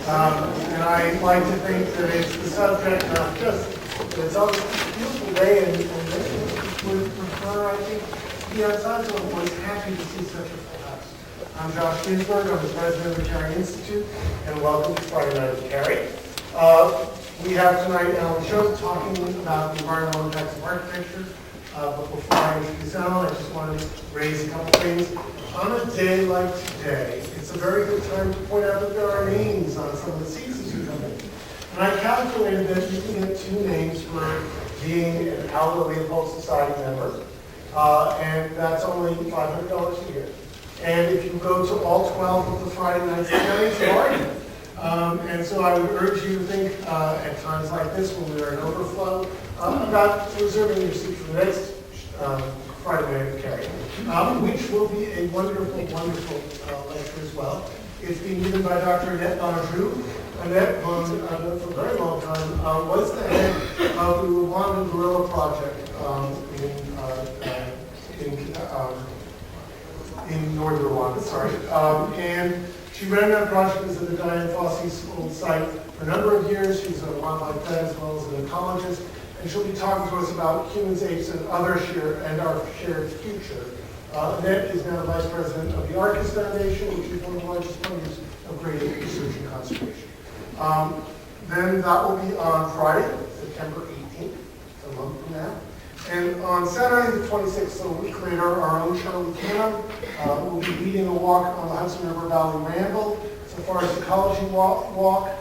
And I like to think that it's the subject not just that it's a beautiful day and would prefer, I think, to be outside, so I was happy to see such a full house. I'm Josh Ginsberg, I'm the president of the Cary Institute, and welcome to Friday Night at Cary. We have tonight Allan Shope talking about the environmental impacts of architecture. But before I introduce Allan, I just wanted to raise a couple things. On a day like today, it's a very good time to point out that there are names on some of the seats as you come in. And I calculated that you can get 2 names for being an Allan Leopold Society member, and that's only $500 a year. And if you go to all 12 of the Friday nights, it's a bargain. And so I would urge you to think at times like this when we are in overflow about reserving your seat for the next Friday night at Cary, which will be a wonderful, wonderful lecture as well. It's being given by Dr. Annette Bonjour. Annette, for a very long time, was the head of the Rwanda Gorilla Project in northern Rwanda, sorry. And she ran that project as the Diane Fossey's old site for a number of years. She's a wildlife vet as well as an ecologist, and she'll be talking to us about humans, apes, and our shared future. Annette is now the vice president of the Arcus Foundation, which is one of the largest funders of great ape research and conservation. Then that will be on Friday, September 18th, a month from now. And on Saturday the 26th, so a week later, our own Charlie Cannon will be leading a walk on the Hudson River Valley Ramble. So far as ecology walk,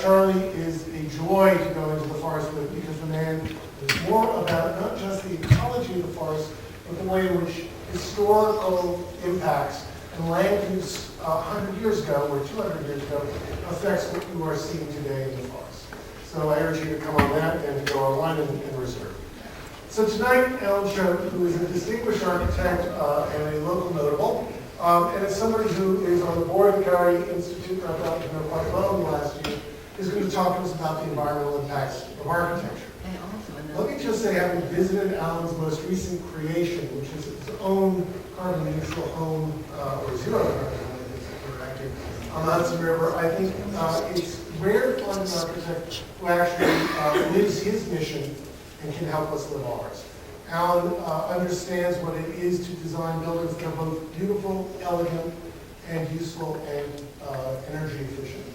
Charlie is a joy to go into the forest with because the man is more about not just the ecology of the forest, but the way in which historical impacts and land use 100 years ago or 200 years ago affects what you are seeing today in the forest. So I urge you to come on that and to go online and reserve. So tonight, Allan Shope, who is a distinguished architect and a local notable, and is somebody who is on the board of the Cary Institute, I've gotten to know quite well in the last year, is going to talk to us about the environmental impacts of architecture. Let me just say, having visited Allan's most recent creation, which is his own carbon neutral home, or zero carbon home, on the Hudson River, I think it's rare to find an architect who actually lives his mission and can help us live ours. Allan understands what it is to design buildings that are both beautiful, elegant, and useful, and energy efficient.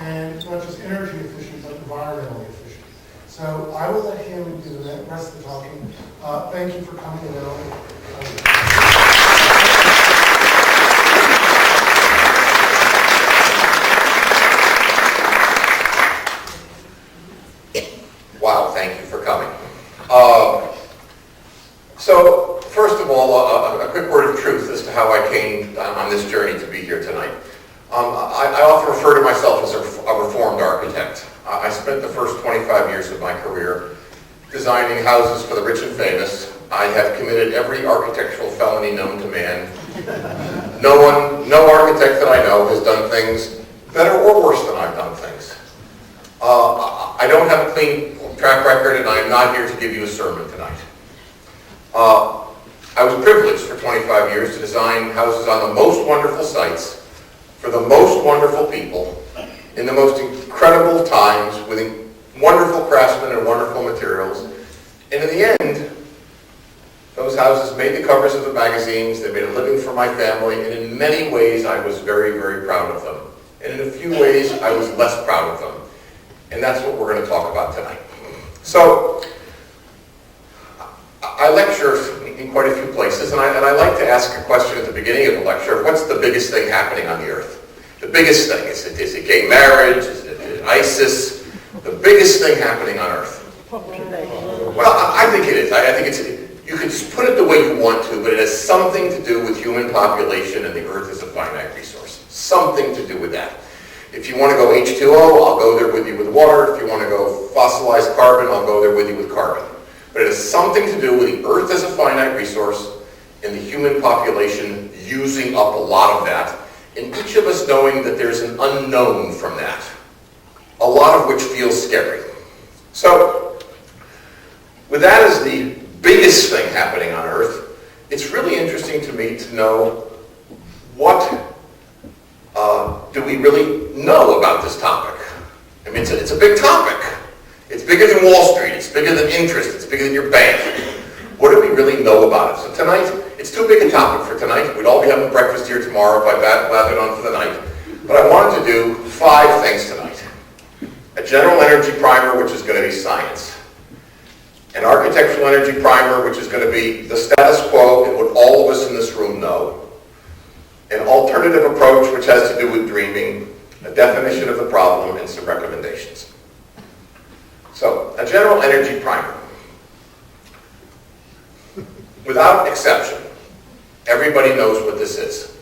And not just energy efficient, but environmentally efficient. So I will let him do the rest of the talking. Thank you for coming, Allan. Wow, thank you for coming. So, first of all, a quick word of truth as to how I came on this journey to be here tonight. I often refer to myself as a reformed architect. I spent the first 25 years of my career designing houses for the rich and famous. I have committed every architectural felony known to man. No architect that I know has done things better or worse than I've done things. I don't have a clean track record, and I am not here to give you a sermon tonight. I was privileged for 25 years to design houses on the most wonderful sites for the most wonderful people in the most incredible times with wonderful craftsmen and wonderful materials. And in the end, those houses made the covers of the magazines, they made a living for my family, and in many ways I was very, very proud of them. And in a few ways I was less proud of them. And that's what we're going to talk about tonight. So, I lecture in quite a few places, and I like to ask a question at the beginning of the lecture: what's the biggest thing happening on the earth? The biggest thing, is it gay marriage? Is it ISIS? The biggest thing happening on earth? Well, I think it is. I think you can just put it the way you want to, but it has something to do with human population, and the earth is a finite resource. Something to do with that. If you want to go H2O, I'll go there with you with water. If you want to go fossilized carbon, I'll go there with you with carbon. But it has something to do with the earth as a finite resource and the human population using up a lot of that, and each of us knowing that there's an unknown from that, a lot of which feels scary. So, with that as the biggest thing happening on earth, it's really interesting to me to know what do we really know about this topic. It's a big topic. It's bigger than Wall Street. It's bigger than interest. It's bigger than your bank. What do we really know about it? So tonight, it's too big a topic for tonight. We'd all be having breakfast here tomorrow if I lathered on for the night. But I wanted to do 5 things tonight. A general energy primer, which is going to be science. An architectural energy primer, which is going to be the status quo and what all of us in this room know. An alternative approach, which has to do with dreaming. A definition of the problem and some recommendations. So, a general energy primer. Without exception, everybody knows what this is.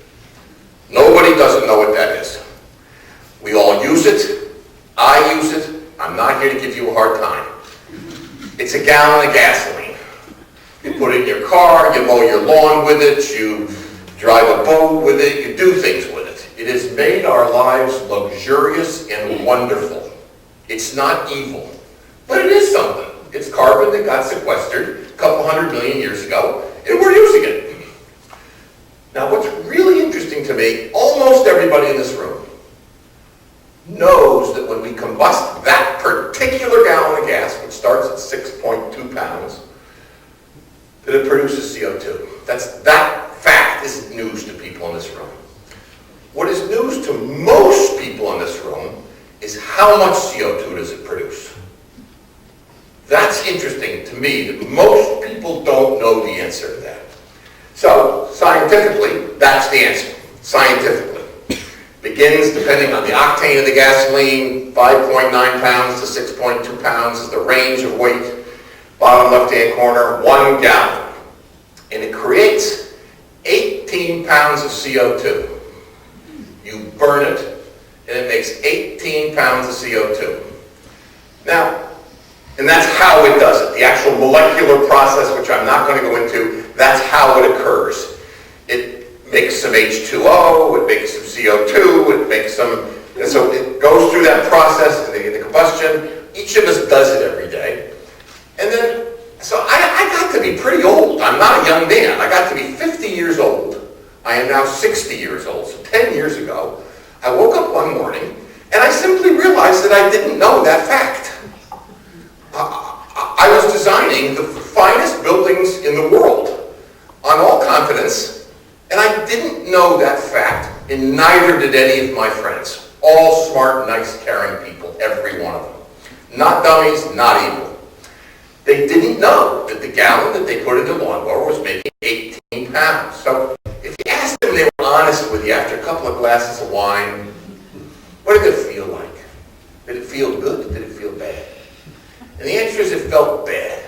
Nobody doesn't know what that is. We all use it. I use it. I'm not here to give you a hard time. It's a gallon of gasoline. You put it in your car, you mow your lawn with it, you drive a boat with it, you do things with it. It has made our lives luxurious and wonderful. It's not evil, but it is something. It's carbon that got sequestered a couple 100 million years ago, and we're using it. Now, what's really interesting to me, almost everybody in this room knows that when we combust that particular gallon of gas, which starts at 6.2 pounds, that it produces CO2. That fact isn't news to people in this room. What is news to most people in this room is how much CO2 does it produce. That's interesting to me, that most people don't know the answer to that. So, scientifically, that's the answer. Scientifically. Begins, depending on the octane of the gasoline, 5.9 pounds to 6.2 pounds is the range of weight. Bottom left-hand corner, 1 gallon. And it creates 18 pounds of CO2. You burn it, and it makes 18 pounds of CO2. Now, and that's how it does it. The actual molecular process, which I'm not going to go into, that's how it occurs. It makes some H2O, it makes some CO2, it makes some, and so it goes through that process, and the combustion. Each of us does it every day. And then, so I got to be pretty old. I'm not a young man. I got to be 50 years old. I am now 60 years old. So 10 years ago, I woke up one morning, and I simply realized that I didn't know that fact. I was designing the finest buildings in the world on all continents, and I didn't know that fact, and neither did any of my friends. All smart, nice, caring people, every one of them. Not dummies, not evil. They didn't know that the gallon that they put in the lawnmower was making 18 pounds. So if you asked them, they were honest with you after a couple of glasses of wine, what did it feel like? Did it feel good? Did it feel bad? And the answer is it felt bad.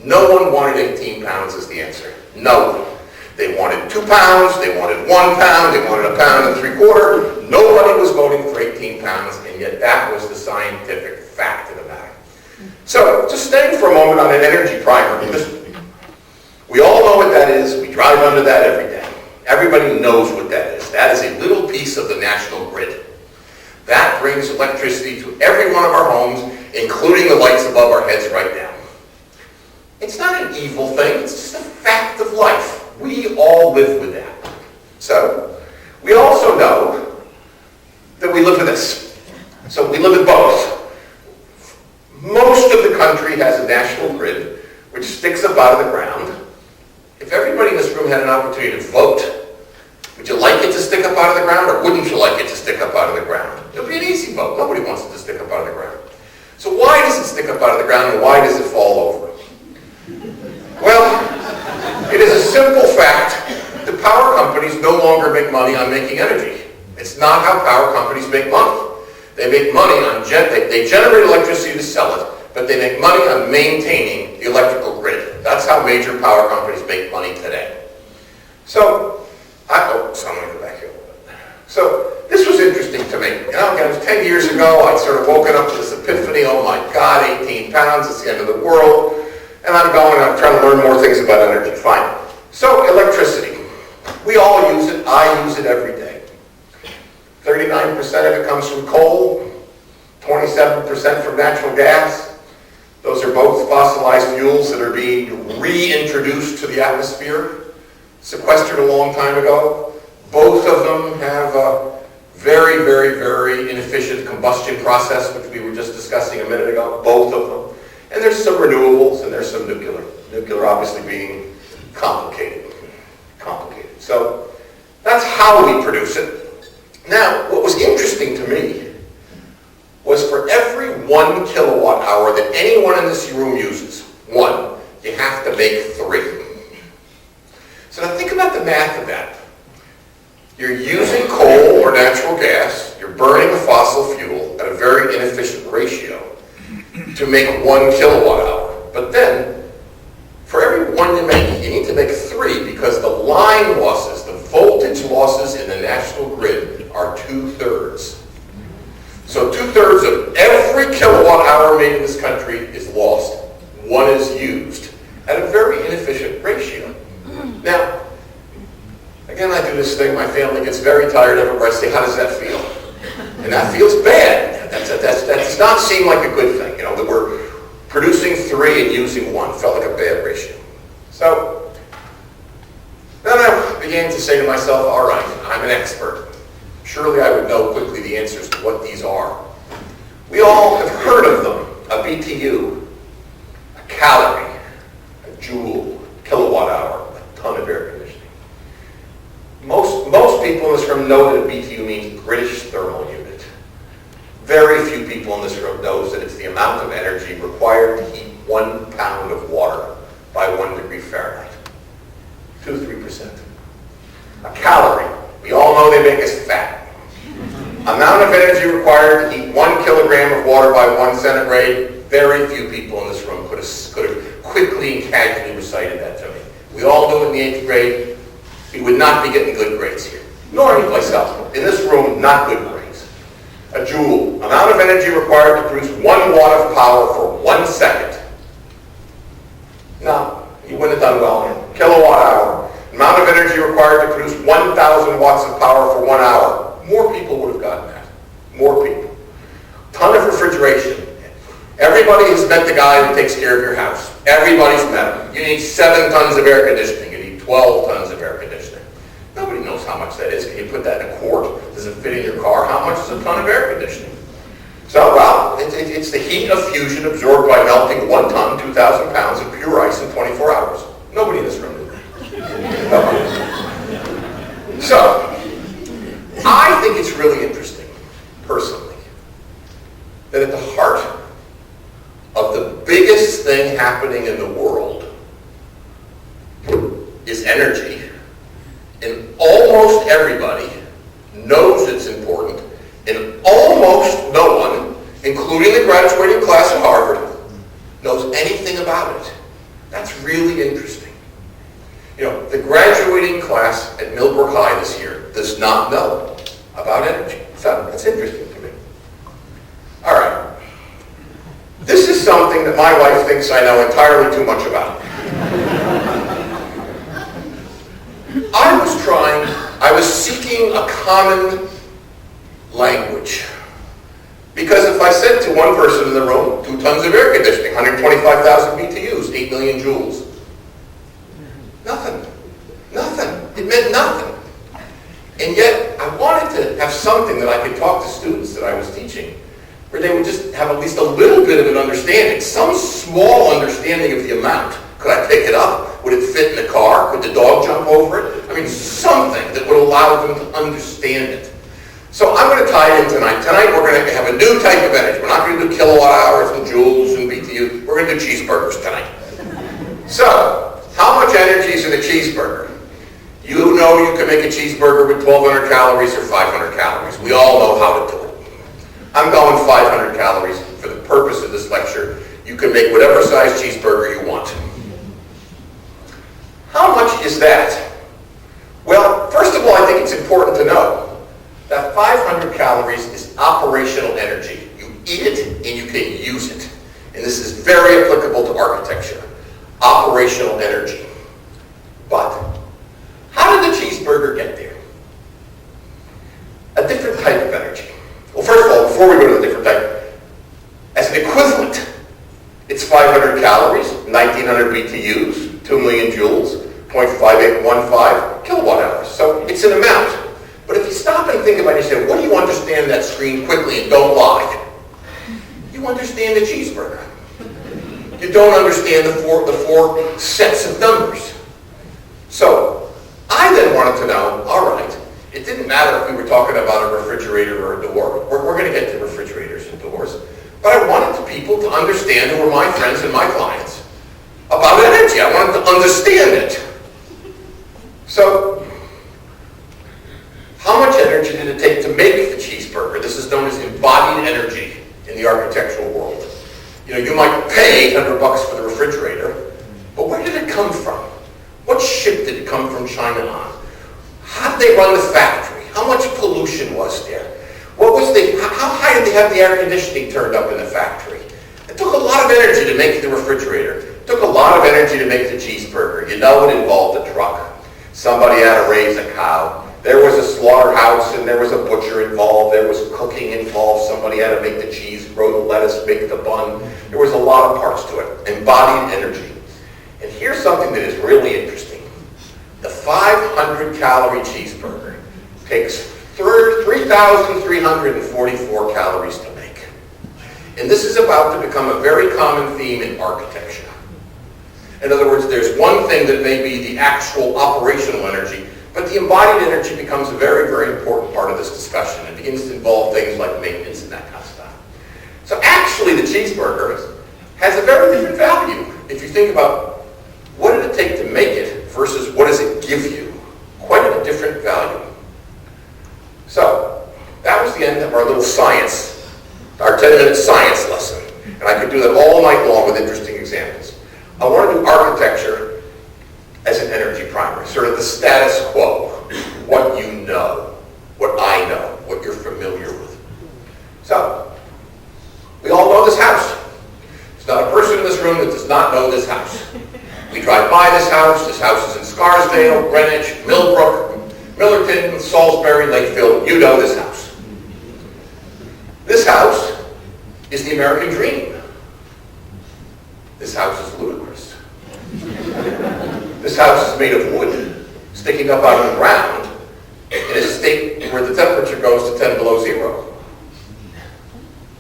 No one wanted 18 pounds is the answer. No one. They wanted 2 pounds, they wanted 1 pound, they wanted 1 pound and 3/4. Nobody was voting for 18 pounds, and yet that was the scientific fact of the matter. So, just staying for a moment on an energy primer, because we all know what that is. We drive under that every day. Everybody knows what that is. That is a little piece of the national grid. That brings electricity to every one of our homes, including the lights above our heads right now. It's not an evil thing. It's just a fact of life. We all live with that. So, we also know that we live with this. So we live with both. Most of the country has a national grid which sticks up out of the ground. If everybody in this room had an opportunity to vote, would you like it to stick up out of the ground, or wouldn't you like it to stick up out of the ground? It'll be an easy vote. Nobody wants it to stick up out of the ground. So why does it stick up out of the ground, and why does it fall over? Well, it is a simple fact that power companies no longer make money on making energy. It's not how power companies make money. They make money on, they generate electricity to sell it, but they make money on maintaining the electrical grid. That's how major power companies make money today. So, I'm going to go back here a little bit. So, this was interesting to me. You know, again, it was 10 years ago, I'd sort of woken up to this epiphany, oh my God, 18 pounds, it's the end of the world. And I'm trying to learn more things about energy. Fine. So, electricity. We all use it. I use it every day. 39% of it comes from coal, 27% from natural gas. Those are both fossilized fuels that are being reintroduced to the atmosphere, sequestered a long time ago. Both of them have very, very, very inefficient combustion process, which we were just discussing a minute ago, both of them. And there's some renewables and there's some nuclear. Nuclear obviously being complicated. So that's how we produce it. Now, what was interesting to me was for every 1 kilowatt hour that anyone in this room uses, you have to make 3. So now think about the math of that. You're using coal or natural gas, you're burning a fossil fuel at a very inefficient ratio to make 1 kilowatt hour. But then, for every 1 you make, you need to make 3 because the line losses, the voltage losses in the national grid are 2/3. So 2/3 of every kilowatt hour made in this country is lost. 1 is used at a very inefficient ratio. Now, again, I do this thing, my family gets very tired of it, where I say, how does that feel? And that feels bad. That does not seem like a good thing, that we're producing 3 and using 1. Felt like a bad ratio. So, then I began to say to myself, all right, I'm an expert. Surely I would know quickly the answers to what these are. We all have heard of them. A BTU, a calorie, a joule, kilowatt hour, a ton of air conditioning. Most people in this room know that a BTU means British thermal unit. Very few people in this room knows that it's the amount of energy required to heat 1 pound of water by 1 degree Fahrenheit. 2-3%. A calorie, we all know they make us fat. Amount of energy required to heat 1 kilogram of water by 1 centigrade, very few people in this room could have quickly and casually recited that to me. We all knew in the 8th grade, we would not be getting good grades here, nor anyplace else. In this room, not good grades. A joule, amount of energy required to produce 1 watt of power for 1 second. No, you wouldn't have done well here. Kilowatt hour, amount of energy required to produce 1,000 watts of power for 1 hour. More people would have gotten that. More people. Ton of refrigeration. Everybody has met the guy who takes care of your house. Everybody's met him. You need 7 tons of air conditioning. You need 12 tons of air conditioning. Nobody knows how much that is. Can you put that in a quart? Does it fit in your car? How much is a ton of air conditioning? So, well, it's the heat of fusion absorbed by melting 1 ton, 2,000 pounds of pure ice in 24 hours. Nobody in this room knew that. Nobody. So, I think it's really interesting, personally, that at the heart of the biggest thing happening in the world is energy, and almost everybody knows it's important, and almost no one, including the graduating class at Harvard, knows anything about it. That's really interesting. The graduating class at Millbrook High this year does not know about energy. So that's interesting to me. All right. This is something that my wife thinks I know entirely too much about. I was seeking a common language. Because if I said to one person in the room, 2 tons of air conditioning, 125,000 BTUs, 8 million joules. Nothing. It meant nothing. And yet, I wanted to have something that I could talk to students that I was teaching, where they would just have at least a little bit of an understanding, some small understanding of the amount. Could I pick it up? Would it fit in the car? Could the dog jump over it? I mean, something that would allow them to understand it. So I'm going to tie it in tonight. Tonight we're going to have a new type of energy. We're not going to do kilowatt hours and joules and BTU. We're going to do cheeseburgers tonight. So, how much energy is in a cheeseburger? You know you can make a cheeseburger with 1,200 calories or 500 calories. We all know how to do it. I'm going 500 calories for the purpose of this lecture. You can make whatever size cheeseburger you want. How much is that? Well, first of all, I think it's important to know that 500 calories is operational energy. You eat it and you can use it. And this is very applicable to architecture. Operational energy. But how did the cheeseburger get there? A different type of energy. Well, first of all, before we go to the different type, as an equivalent, it's 500 calories, 1,900 BTUs, 2 million joules, 0.5815 kilowatt hours. So it's an amount. But if you stop and to think about it, you say, what do you understand that screen quickly and don't lie? You understand the cheeseburger. You don't understand the four sets of numbers. So I then wanted to know, all right, it didn't matter if we were talking about a refrigerator or a door. We're going to get to refrigerators and doors. But I wanted the people to understand, who were my friends and my clients, about energy. I wanted to understand it. So, how much energy did it take to make the cheeseburger? This is known as embodied energy in the architectural world. You know, you might pay $100 for the refrigerator, but where did it come from? What ship did it come from China on? How did they run the factory? How much pollution was there? How high did they have the air conditioning turned up in the factory? It took a lot of energy to make the refrigerator. It took a lot of energy to make the cheeseburger. You know, it involved a truck. Somebody had to raise a cow. There was a slaughterhouse and there was a butcher involved. There was cooking involved. Somebody had to make the cheese, grow the lettuce, make the bun. There was a lot of parts to it. Embodied energy. And here's something that is really interesting. The 500-calorie cheeseburger takes 3,344 calories to make. And this is about to become a very common theme in architecture. In other words, there's one thing that may be the actual operational energy, but the embodied energy becomes a very, very important part of this discussion. It begins to involve things like maintenance and that kind of stuff. So actually, the cheeseburger has a very different value. If you think about what did it take to make it versus what does it give you, quite a different value. So that was the end of our little science, our 10-minute science lesson. And I could do that all night long with interesting examples. I want to do architecture as an energy primer, sort of the status quo, what you know, what I know, what you're familiar with. So, we all know this house. There's not a person in this room that does not know this house. We drive by this house. This house is in Scarsdale, Greenwich, Millbrook, Millerton, Salisbury, Lakeville. You know this house. This house is the American dream. This house is ludicrous. This house is made of wood, sticking up out of the ground, in a state where the temperature goes to 10 below zero.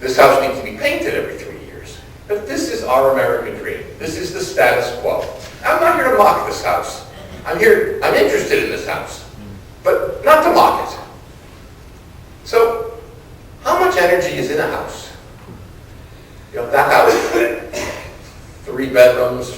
This house needs to be painted every 3 years. But this is our American dream. This is the status quo. I'm not here to mock this house. I'm interested in this house, but not to mock it. So, how much energy is in a house? You know, that house, 3 bedrooms,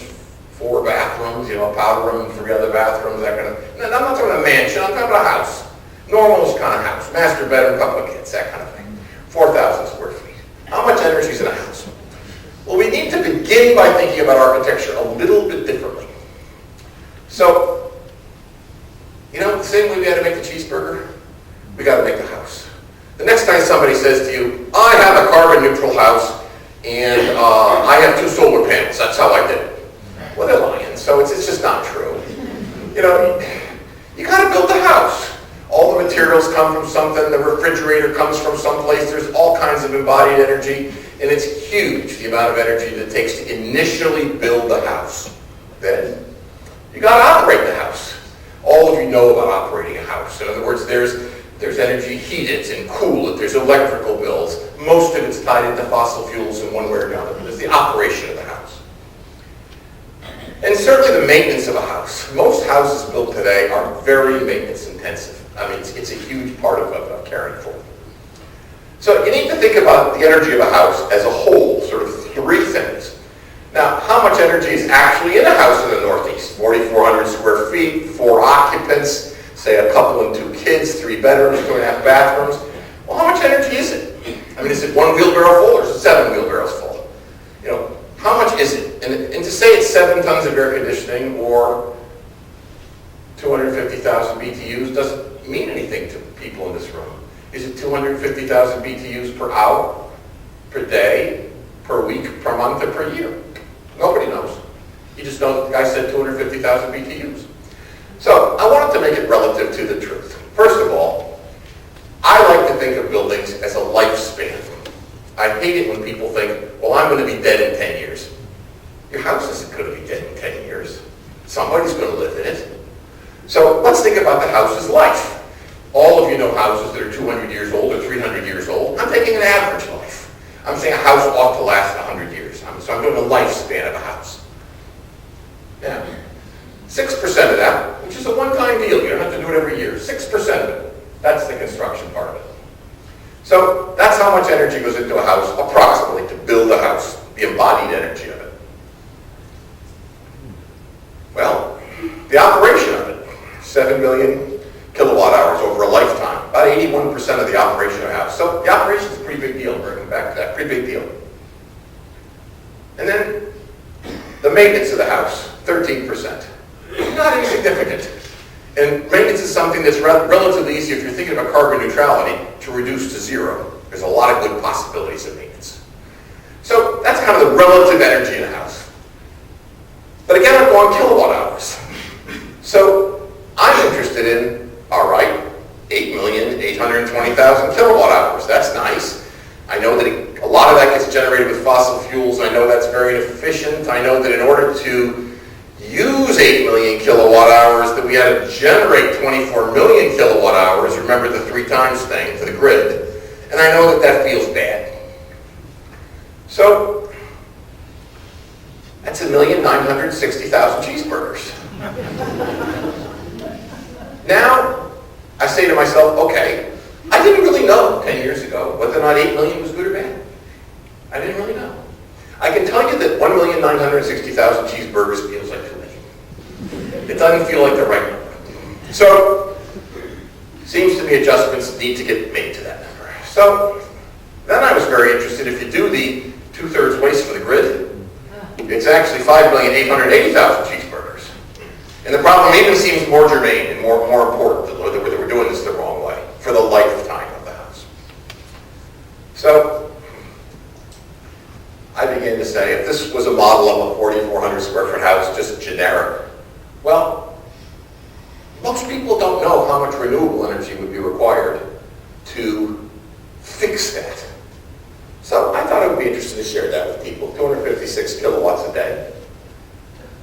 4 bathrooms, you know, a powder room, 3 other bathrooms, that kind of. No, I'm not talking about a mansion, I'm talking about a house. Normal kind of house, master bedroom, couple of kids, that kind of thing. 4,000 square feet. How much energy is in a house? Well, we need to begin by thinking about architecture a little bit differently. So, you know, the same way we had to make the cheeseburger, we got to make the house. The next time somebody says to you, I have a carbon neutral house and I have 2 solar panels, that's how I did it. Well, they're lying, so it's just not true. You know, you got to build the house. All the materials come from something, the refrigerator comes from someplace, there's all kinds of embodied energy, and it's huge, the amount of energy that it takes to initially build the house. Then, you got to operate the house. All of you know about operating a house. In other words, there's energy, heat it and cool it, there's electrical bills. Most of it's tied into fossil fuels in one way or another. There's the operation of the house. And certainly the maintenance of a house. Most houses built today are very maintenance intensive. I mean, it's a huge part of caring for them. So you need to think about the energy of a house as a whole, sort of 3 things. Now, how much energy is actually in a house in the Northeast? 4,400 square feet, 4 occupants, say a couple and 2 kids, 3 bedrooms, 2.5 bathrooms. Well, how much energy is it? I mean, is it 1 wheelbarrow full or is it 7 wheelbarrows full? You know, how much is it? And to say it's 7 tons of air conditioning or 250,000 BTUs doesn't mean anything to people in this room. Is it 250,000 BTUs per hour, per day, per week, per month, or per year? Nobody knows. You just know the guy said 250,000 BTUs. So I wanted to make it relative to the truth. First of all, I like to think of buildings as a lifespan. I hate it when people think, well, I'm going to be dead in 10 years. Your house isn't going to be dead in 10 years. Somebody's going to live in it. So let's think about the house's life. All of you know houses that are 200 I'm saying a house ought to last 100 years. So I'm doing the lifespan of a house. Yeah. 6% of that, which is a one-time deal. You don't have to do it every year. 6% of it. That's the construction part of it. So that's how much energy goes into a house, approximately, to build a house, the embodied energy of it. Well, the operation of it, 7 million kilowatt hours over a lifetime, about 81% of the operation of a house. So the operation is a pretty big deal, bringing back to that, pretty big deal. And then the maintenance of the house, 13%. Not insignificant. And maintenance is something that's relatively easy if you're thinking about carbon neutrality to reduce to zero. There's a lot of good possibilities of maintenance. So that's kind of the relative energy in a house. But again, I'm going kilowatt hours. So I'm interested in, all right, 8,820,000 kilowatt hours. That's nice. I know that a lot of that gets generated with fossil fuels. I know that's very inefficient. I know that in order to use 8 million kilowatt hours, that we had to generate 24 million kilowatt hours, remember the 3 times thing, to the grid. And I know that that feels bad. So that's 1,960,000 cheeseburgers. Now, I say to myself, okay, I didn't really know 10 years ago whether or not 8 million was good or bad. I didn't really know. I can tell you that 1,960,000 cheeseburgers feels like too many. It doesn't feel like the right number. So, seems to me adjustments need to get made to that number. So, then I was very interested, if you do the 2/3 waste for the grid, it's actually 5,880,000 cheeseburgers. And the problem even seems more germane and more important that we're doing this the wrong way for the lifetime of the house. So, I began to say, if this was a model of a 4,400 square foot house, just generic, well, most people don't know how much renewable energy would be required to fix that. So I thought I would be interested to share that with people. 256 kilowatts a day.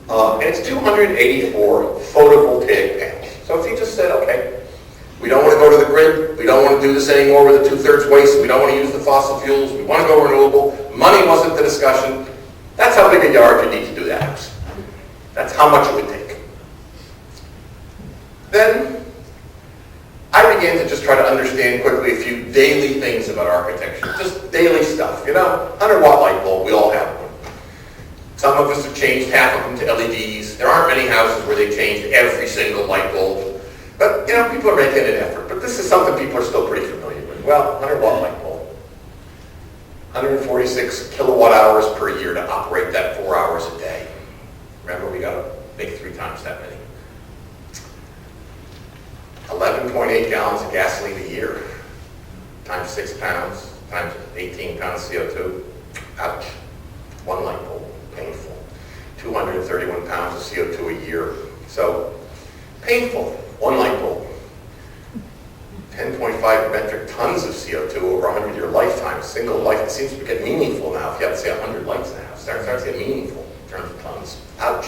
And it's 284 photovoltaic panels. So if you just said, okay, we don't want to go to the grid, we don't want to do this anymore with the 2/3 waste, we don't want to use the fossil fuels, we want to go renewable, money wasn't the discussion, that's how big a yard you need to do that house. That's how much it would take. Then I began to just try to understand quickly a few daily things about architecture, just daily stuff. You know, 100-watt light bulb, we all have one. Some of us have changed half of them to LEDs. There aren't many houses where they changed every single light bulb. But, you know, people are making an effort. But this is something people are still pretty familiar with. Well, 100-watt light bulb. 146 kilowatt hours per year to operate that 4 hours a day. Remember, we got to make 3 times that many. 11.8 gallons of gasoline a year, times 6 pounds, times 18 pounds CO2. Ouch. 1 light bulb. Painful. 231 pounds of CO2 a year. So, painful. 1 light bulb. 10.5 metric tons of CO2 over a 100-year lifetime. A single life. It seems to get meaningful now. If you have to say 100 lights in a house, it starts to get meaningful in terms of tons. Ouch.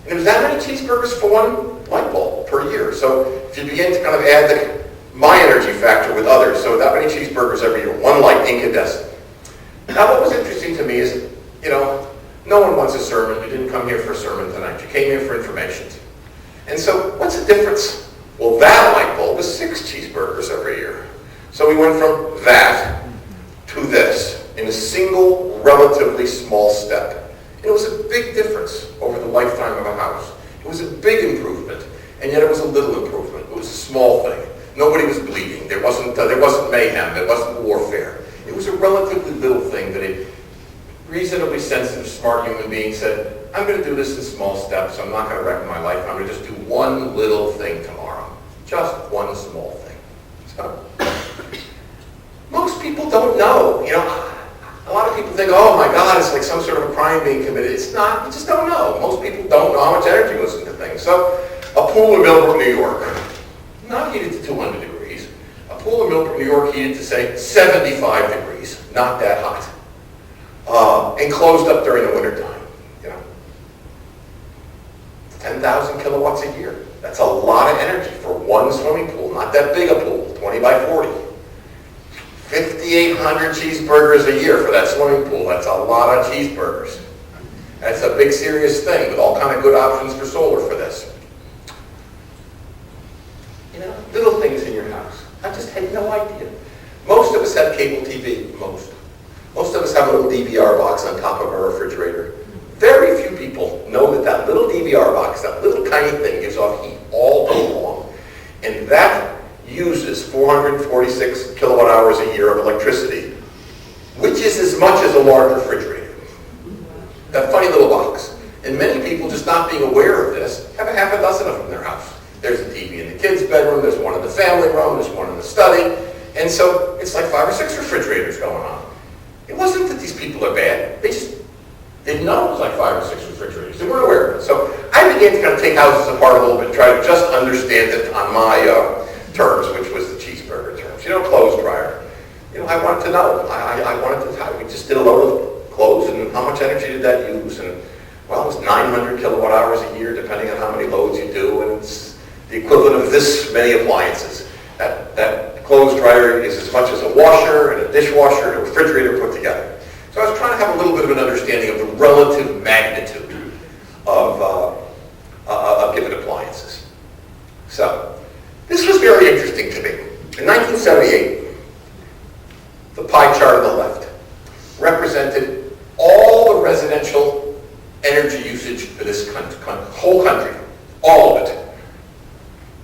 And there's that many cheeseburgers for 1 light bulb per year. So if you begin to kind of add my energy factor with others, so that many cheeseburgers every year, 1 light incandescent. Now what was interesting to me is, you know, no one wants a sermon. You didn't come here for a sermon tonight. You came here for information. And so what's the difference? Well, that light bulb is 6 cheeseburgers every year. So we went from that to this in a single, relatively small step. And it was a big difference over the lifetime of a house. It was a big improvement, and yet it was a little improvement. It was a small thing. Nobody was bleeding. There wasn't mayhem. There wasn't warfare. It was a relatively little thing that a reasonably sensitive, smart human being said, I'm going to do this in small steps. I'm not going to wreck my life. I'm going to just do 1 little thing tomorrow. Just 1 small thing. So, most people don't know. You know, a lot of people think, oh my God, it's like some sort of a crime being committed. It's not. You just don't know. Most people don't know how much energy goes into things. So, a pool in Millbrook, New York, not heated to 200 degrees. A pool in Millbrook, New York heated to, say, 75 degrees. Not that hot. And closed up during the wintertime. You know, 10,000 kilowatts a year. That's a lot of energy for 1 swimming pool. Not that big a pool, 20 by 40. 5,800 cheeseburgers a year for that swimming pool. That's a lot of cheeseburgers. That's a big, serious thing with all kind of good options for solar for this. You know, little things in your house. I just had no idea. Most of us have cable TV, most. Most of us have a little DVR box on top of our refrigerator. Very few people know that that little DVR box, that little tiny thing, gives off heat all day long. And that uses 446 kilowatt hours a year of electricity, which is as much as a large refrigerator. That funny little box. And many people, just not being aware of this, have a half a dozen of them in their house. There's a TV in the kids' bedroom, there's one in the family room, there's one in the study. And so it's like 5 or 6 refrigerators going on. It wasn't that these people are bad. They just didn't know it was like 5 or 6 refrigerators. They weren't aware of it. So I began to kind of take houses apart a little bit and try to just understand it on my terms, which was the cheeseburger terms. You know, clothes dryer. You know, I wanted to know. I wanted to, we just did a load of clothes and how much energy did that use? And well, it was 900 kilowatt hours a year, depending on how many loads you do. And it's the equivalent of this many appliances. That clothes dryer is as much as a washer and a dishwasher and a refrigerator put together. So I was trying to have a little bit of an understanding of the relative magnitude of given appliances. So this was very interesting to me. In 1978, the pie chart on the left represented all the residential energy usage for this whole country, all of it.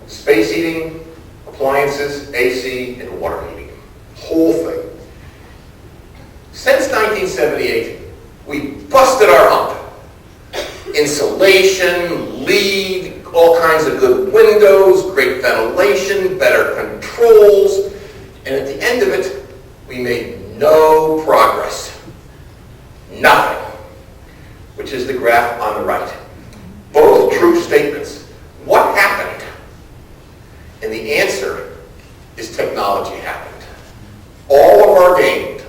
Space heating, appliances, AC, and water heating. Whole thing. Since 1978, we busted our hump. Insulation, LEED, all kinds of good windows, great ventilation, better controls, and at the end of it, we made no progress. Nothing. Which is the graph on the right. Both true statements. What happened? And the answer is technology happened. All of our gains,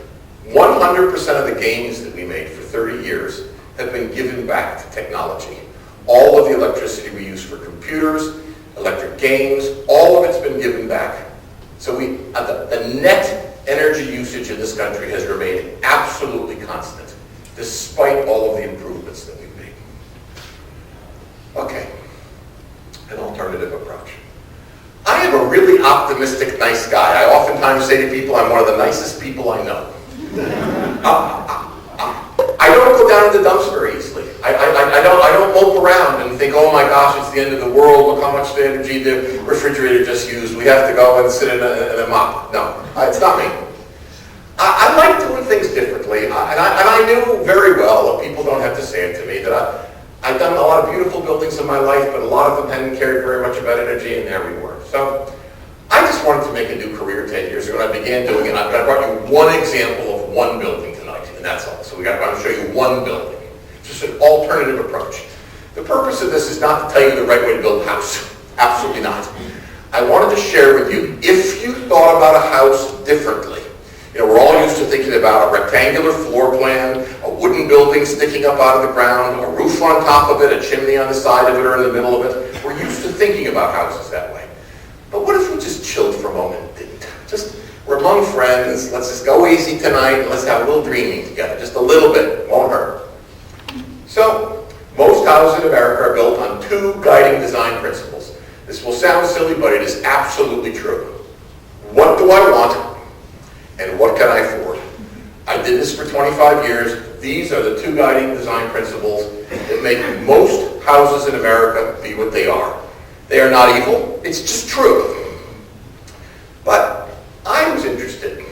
100% of the gains that we made for 30 years have been given back to technology. All of the electricity we use for computers, electric gains, all of it's been given back. So the net energy usage in this country has remained absolutely constant, despite all of the improvements that we've made. Okay, an alternative approach. I am a really optimistic, nice guy. I oftentimes say to people, I'm one of the nicest people I know. I don't go down in the dumps very easily. I don't mope around and think, oh my gosh, it's the end of the world. Look how much energy the refrigerator just used. We have to go and sit in a mop. No, it's not me. I like doing things differently. And I knew very well, people don't have to say it to me, that I've done a lot of beautiful buildings in my life, but a lot of them hadn't cared very much about energy, and there we were. So I just wanted to make a new career 10 years ago, and I began doing it. I brought you one example of one building tonight, and that's all. So I'm going to show you one building. Just an alternative approach. The purpose of this is not to tell you the right way to build a house. Absolutely not. I wanted to share with you, if you thought about a house differently. You know, we're all used to thinking about a rectangular floor plan, a wooden building sticking up out of the ground, a roof on top of it, a chimney on the side of it or in the middle of it. We're used to thinking about houses that way. But what if we just chilled for a moment and didn't? We're among friends, let's just go easy tonight, and let's have a little dreaming together. Just a little bit, won't hurt. So, most houses in America are built on 2 guiding design principles. This will sound silly, but it is absolutely true. What do I want? And what can I afford? I did this for 25 years. These are the 2 guiding design principles that make most houses in America be what they are. They are not evil, it's just true. But I was interested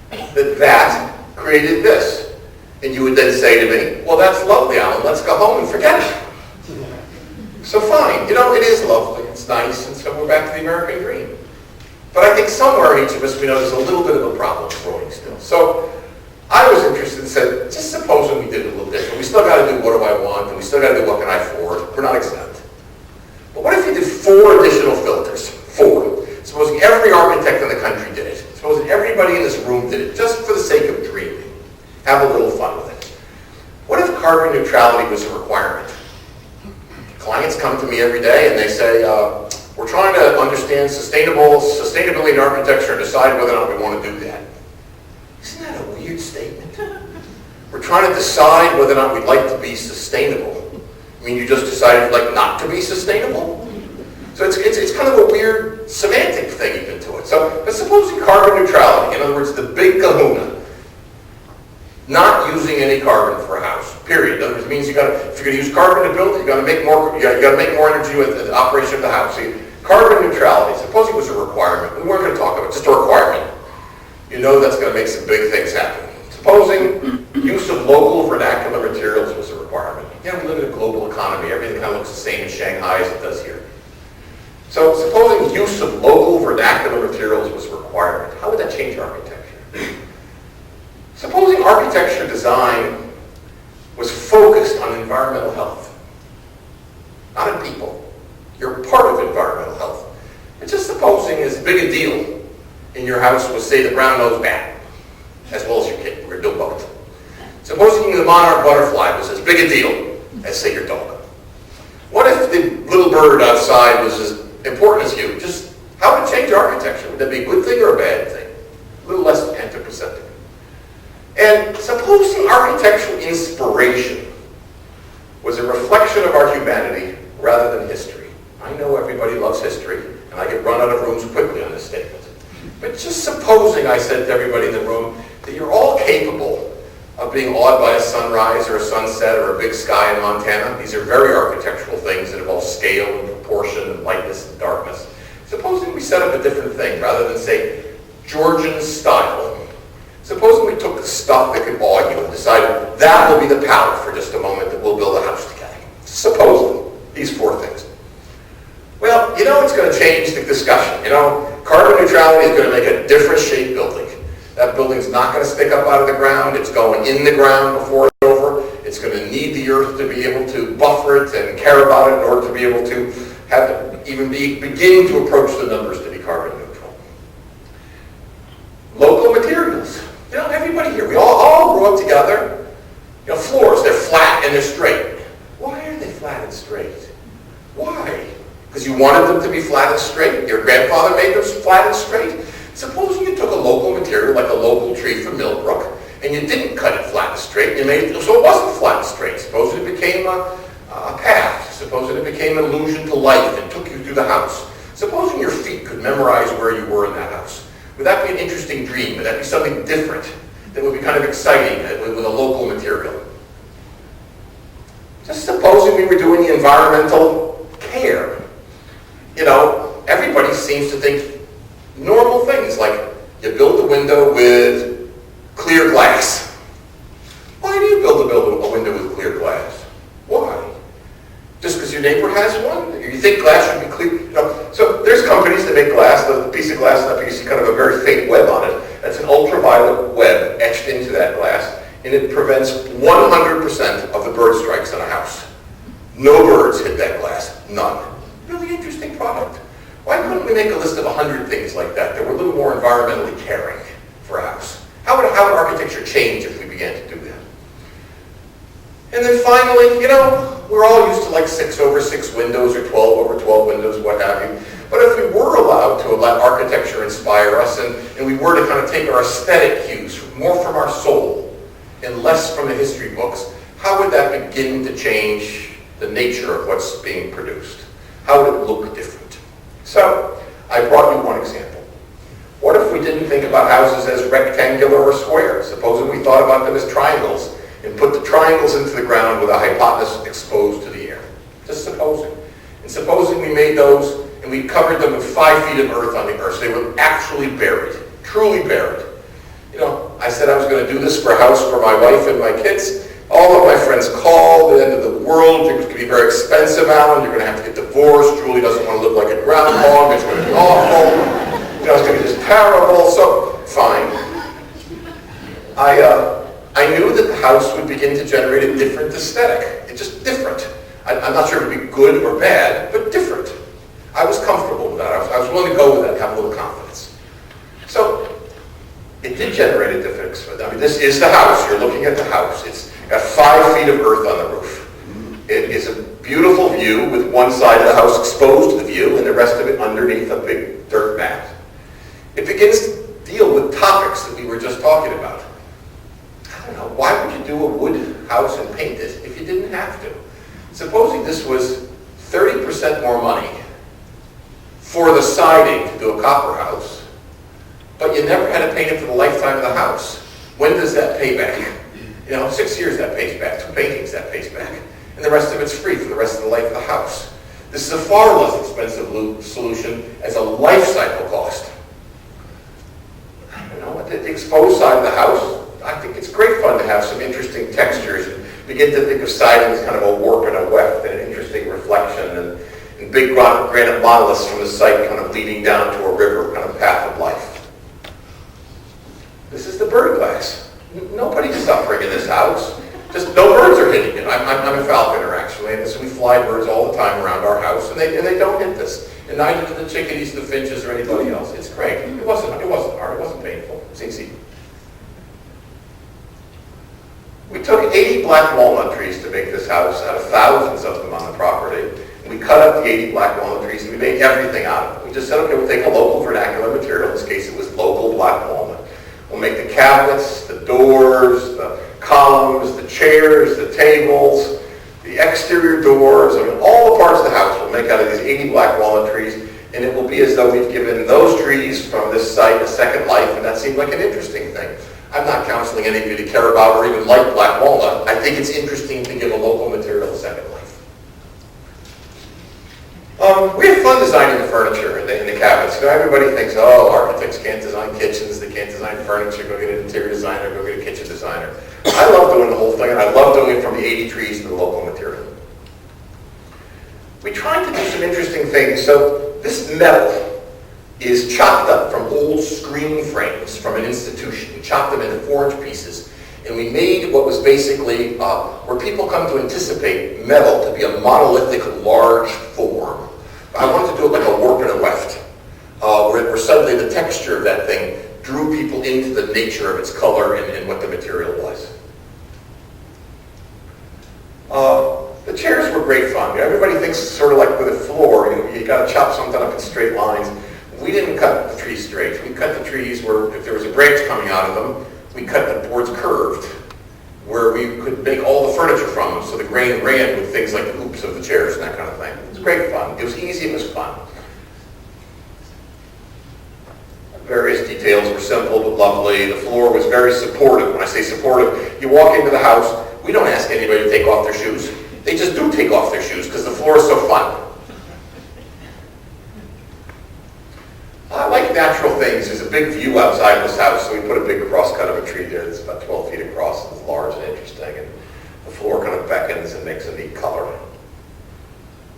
that created this. And you would then say to me, well, that's lovely, Alan, let's go home and forget it. So fine, you know, it is lovely, it's nice, and so we're back to the American dream. But I think somewhere in each of us we know there's a little bit of a problem growing still. So I was interested and said, just supposing we did it a little different. We still got to do what do I want, and we still got to do what can I afford. We're not exempt. But what if you did 4 additional filters? 4. Supposing every architect in the country did it. Supposing everybody in this room did it, just for the sake of dreaming. Have a little fun with it. What if carbon neutrality was a requirement? Clients come to me every day and they say, we're trying to understand sustainability in architecture and decide whether or not we want to do that. Isn't that a weird statement? We're trying to decide whether or not we'd like to be sustainable. I mean, you just decided you'd like not to be sustainable? So it's kind of a weird semantic thing even to it. So, but supposing carbon neutrality, in other words, the big kahuna, not using any carbon for a house, period. In other words, it means if you're going to use carbon to build it, you got to make more energy with the operation of the house. So carbon neutrality, supposing it was a requirement. We weren't going to talk about it, just a requirement. You know that's going to make some big things happen. Supposing use of local vernacular materials was a requirement. We live in a global economy. Everything kind of looks the same in Shanghai as it does here. So supposing use of local vernacular materials was a requirement, how would that change architecture? Supposing architecture design was focused on environmental health, not on people. You're part of environmental health. And just supposing as big a deal in your house was, say, the brown-nosed bat, as well as your kid. We're going to do both. Supposing the monarch butterfly was as big a deal as, say, your dog. What if the little bird outside was as important as you? Just how would it change architecture? Would that be a good thing or a bad thing? A little less anthropocentric. And supposing architectural inspiration was a reflection of our humanity rather than history. I know everybody loves history, and I get run out of rooms quickly on this statement. But just supposing I said to everybody in the room that you're all capable of being awed by a sunrise or a sunset or a big sky in Montana. These are very architectural things that involve scale and proportion and lightness and darkness. Supposing we set up a different thing rather than say Georgian style. Supposing we took the stuff that could awe you and decided that will be the palette for just a moment that we'll build a house together. Supposing these four things. Well, it's going to change the discussion. Carbon neutrality is going to make a different shaped building. That building's not going to stick up out of the ground. It's going in the ground before it's over. It's going to need the earth to be able to buffer it and care about it in order to be able to begin to approach the numbers to be carbon neutral. Local materials. Everybody here, we all grew up together. Floors, they're flat and they're straight. Why are they flat and straight? Why? Because you wanted them to be flat and straight? Your grandfather made them flat and straight? Supposing you took a local material, like a local tree from Millbrook, and you didn't cut it flat and straight, you made it so it wasn't flat and straight. Supposing it became a path. Supposing it became an allusion to life and took you through the house. Supposing your feet could memorize where you were in that house. Would that be an interesting dream? Would that be something different that would be kind of exciting with a local material? Just supposing we were doing the environmental care. Everybody seems to think normal things like you build a window with clear glass. Why do you build a window with clear glass? Why? Just because your neighbor has one? You think glass should be clear? So there's companies that make glass, the piece of glass, that you see kind of a very faint web on it. That's an ultraviolet web etched into that glass, and it prevents 100% of the bird strikes on a house. No birds hit that glass. None. Really interesting product. Why couldn't we make a list of 100 things like that were a little more environmentally caring for a house? How would architecture change if we began to do that? And then finally, we're all used to like 6/6 windows or 12/12 windows, what have you. But if we were allowed to let architecture inspire us and we were to kind of take our aesthetic cues more from our soul and less from the history books, how would that begin to change the nature of what's being produced? How would it look different? So, I brought you one example. What if we didn't think about houses as rectangular or square? Supposing we thought about them as triangles and put the triangles into the ground with a hypotenuse exposed to the air. Just supposing. And supposing we made those and we covered them with 5 feet of earth on the earth, so they were actually buried, truly buried. I said I was going to do this for a house for my wife and my kids. All of my friends called, the end of the world, it's going to be very expensive, Alan, you're going to have to get divorced, Julie doesn't want to live like a groundhog, it's going to be awful, it's going to be just terrible, so fine. I knew that the house would begin to generate a different aesthetic. It's just different. I'm not sure it would be good or bad, but different. I was comfortable with that. I was willing to go with that and have a little confidence. So, it did generate a different aesthetic. I mean, this is the house. You're looking at the house. It's got 5 feet of earth on the roof. It is a beautiful view with one side of the house exposed to the view and the rest of it underneath a big dirt mat. It begins to deal with topics that we were just talking about. know, why would you do a wood house and paint it if you didn't have to? Supposing this was 30% more money for the siding to do a copper house, but you never had to paint it for the lifetime of the house. When does that pay back? 6 years that pays back, 2 paintings that pays back, and the rest of it's free for the rest of the life of the house. This is a far less expensive solution as a life cycle cost. The exposed side of the house, I think it's great fun to have some interesting textures and begin to think of siding as kind of a warp and a weft and an interesting reflection and big granite monoliths from the site kind of leading down to a river, kind of path of life. This is the bird glass. Nobody's suffering in this house. Just no birds are hitting it. I'm a falconer actually, and so we fly birds all the time around our house, and they don't hit this. And neither do the chickadees, the finches, or anybody else. It's great. It wasn't hard. It wasn't painful. It's easy. We took 80 black walnut trees to make this house out of thousands of them on the property. And we cut up the 80 black walnut trees and we made everything out of it. We just said, okay, we'll take a local vernacular material. In this case, it was local black walnut. We'll make the cabinets, the doors, the columns, the chairs, the tables, the exterior doors, all the parts of the house we'll make out of these 80 black walnut trees, and it will be as though we've given those trees from this site a second life, and that seemed like an interesting thing. I'm not counseling any of you to care about or even like black walnut. I think it's interesting to give a local material a second life. We have fun designing the furniture and the cabinets. Everybody thinks, oh, architects can't design kitchens, they can't design furniture, go get an interior designer, go get a kitchen designer. I love doing the whole thing, and I love doing it from the 80 trees to the local material. We tried to do some interesting things. So this metal is chopped up from old screen frames from an institution. We chopped them into 4-inch pieces, and we made what was basically where people come to anticipate metal to be a monolithic, large form. I wanted to do it like a warp and a weft, where suddenly the texture of that thing drew people into the nature of its color and what the material was. The chairs were great fun. Everybody thinks sort of like with a floor, you got to chop something up in straight lines. We didn't cut the trees straight. We cut the trees where if there was a branch coming out of them, we cut the boards curved, where we could make all the furniture from them, so the grain ran with things like the hoops of the chairs and that kind of thing. It was great fun. It was easy, it was fun. Various details were simple but lovely. The floor was very supportive. When I say supportive, you walk into the house, we don't ask anybody to take off their shoes. They just do take off their shoes because the floor is so fun. I like natural things. There's a big view outside this house, so we put a big crosscut of a tree there that's about 12 feet across. It's large and interesting, and the floor kind of beckons and makes a neat color.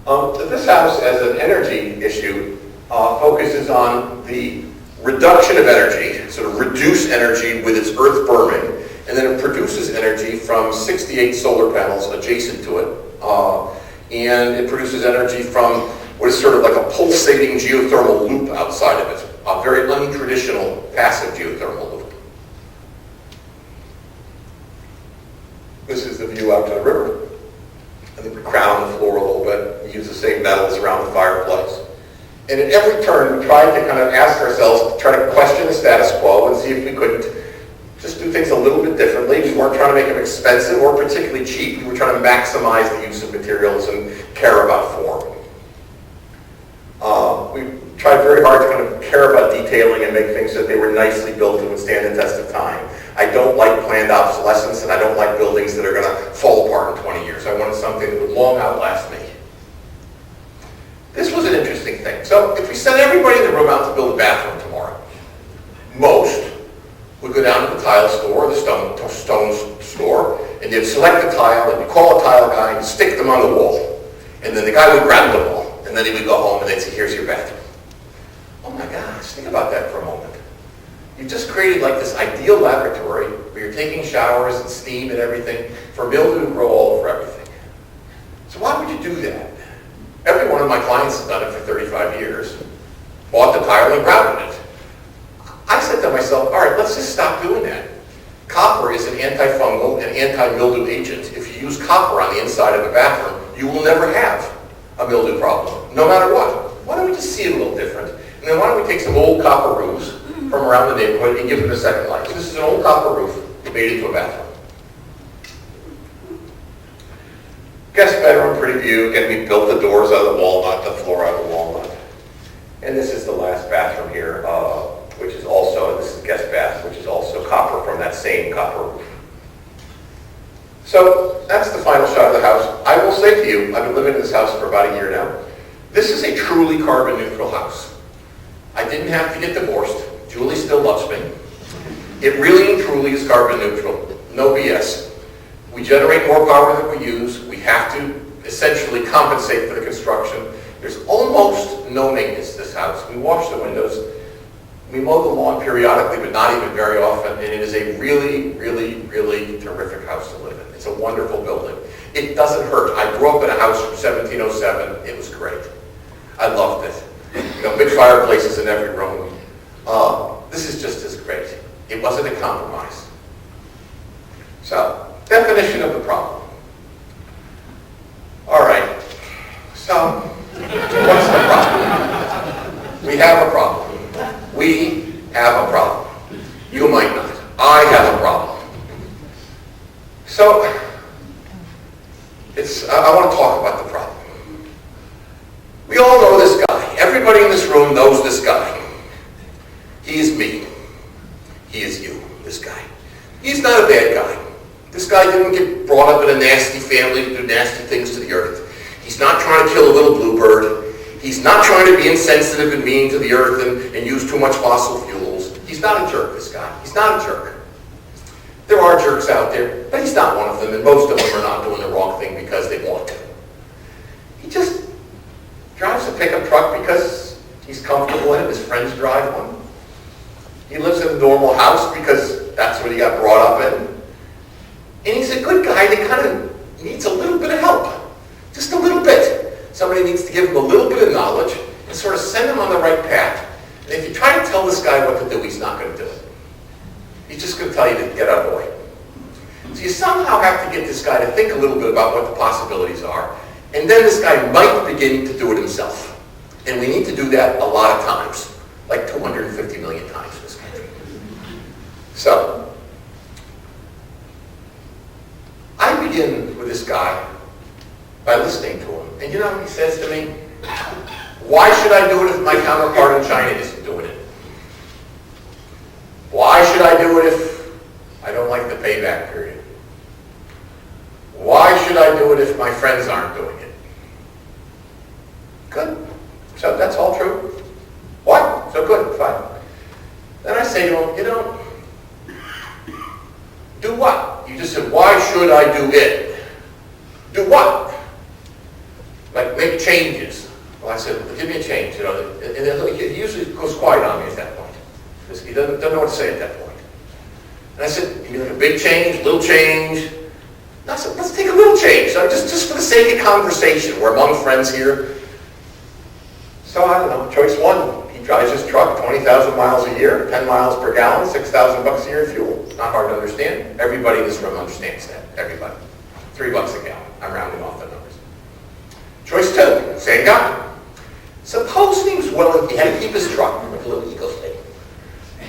This house, as an energy issue, focuses on the reduction of energy, sort of reduce energy with its earth burning, and then it produces energy from 68 solar panels adjacent to it, and it produces energy from what is sort of like a pulsating geothermal loop outside of it, a very untraditional passive geothermal loop. This is the view out to the river. I think we crown the floor a little bit. We use the same metals around the fireplace. And at every turn, we tried to kind of ask ourselves, try to question the status quo and see if we couldn't just do things a little bit differently. We weren't trying to make them expensive or particularly cheap. We were trying to maximize the use of materials and care about form. We tried very hard to kind of care about detailing and make things so that they were nicely built and would stand the test of time. I don't like planned obsolescence, and I don't like buildings that are going to fall apart in 20 years. I wanted something that would long outlast me. This was an interesting thing. So if we sent everybody in the room out to build a bathroom tomorrow, most would go down to the tile store, the stone store, and they'd select a tile, and you'd call a tile guy and stick them on the wall. And then the guy would grab them all. And then he would go home and they'd say, here's your bathroom. Oh my gosh, think about that for a moment. You've just created like this ideal laboratory where you're taking showers and steam and everything for mildew to grow all over everything. So why would you do that? Every one of my clients has done it for 35 years. Bought the tile and grouted it. I said to myself, all right, let's just stop doing that. Copper is an antifungal and anti-mildew agent. If you use copper on the inside of a bathroom, you will never have a mildew problem, no matter what. Why don't we just see it a little different? And then why don't we take some old copper roofs from around the neighborhood and give them a second life? So this is an old copper roof made into a bathroom. Guest bedroom, pretty view. Again, we built the doors out of the walnut, the floor out of walnut. And this is the last bathroom here, which is also, this is guest bath, which is also copper from that same copper roof. So that's the final shot of the house. I will say to you, I've been living in this house for about a year now. This is a truly carbon neutral house. I didn't have to get divorced. Julie still loves me. It really and truly is carbon neutral. No BS. We generate more power than we use. We have to essentially compensate for the construction. There's almost no maintenance to this house. We wash the windows. We mow the lawn periodically, but not even very often. And it is a really, really, really terrific house to live in. It's a wonderful building. It doesn't hurt. I grew up in a house from 1707. It was great. I loved it. You know, big fireplaces in every room. This is just as great. It wasn't a compromise. So, definition of the problem. All right. So, what's the problem? We have a problem. We have a problem. You might not. I have a problem. So, I want to talk about the problem. We all know this guy. Everybody in this room knows this guy. He is me. He is you, this guy. He's not a bad guy. This guy didn't get brought up in a nasty family to do nasty things to the earth. He's not trying to kill a little bluebird. He's not trying to be insensitive and mean to the earth and use too much fossil fuels. He's not a jerk, this guy. He's not a jerk. There are jerks out there, but he's not one of them, and most of them are not doing the wrong thing because they want to. He just drives a pickup truck because he's comfortable in it. His friends drive one. He lives in a normal house because that's what he got brought up in. And he's a good guy that kind of needs a little bit of help. Just a little bit. Somebody needs to give him a little bit of knowledge and sort of send him on the right path. And if you try to tell this guy what to do, he's not going to do it. He's just going to tell you to get out of the way. So you somehow have to get this guy to think a little bit about what the possibilities are. And then this guy might begin to do it himself. And we need to do that a lot of times. Like 250 million times in this country. So, I begin with this guy by listening to him. And you know what he says to me? Why should I do it if my counterpart in China isn't doing it? Why should I do it if I don't like the payback period? Why should I do it if my friends aren't doing it? Good. So that's all true. What? So good, fine. Then I say to him, you know, do what? You just said, why should I do it? Do what? Like make changes. Well, I said, well, give me a change. You know, and he usually goes quiet on me at that point. Because he doesn't know what to say at that point. And I said, you know, a big change, little change. And I said, let's take a little change. So just for the sake of conversation. We're among friends here. So I don't know, choice one. He drives his truck 20,000 miles a year, 10 miles per gallon, $6,000 a year in fuel. It's not hard to understand. Everybody in this room understands that. Everybody. $3 a gallon. I'm rounding off the numbers. Choice two, same guy. Suppose he was willing, he had to keep his truck, like a little ego thing.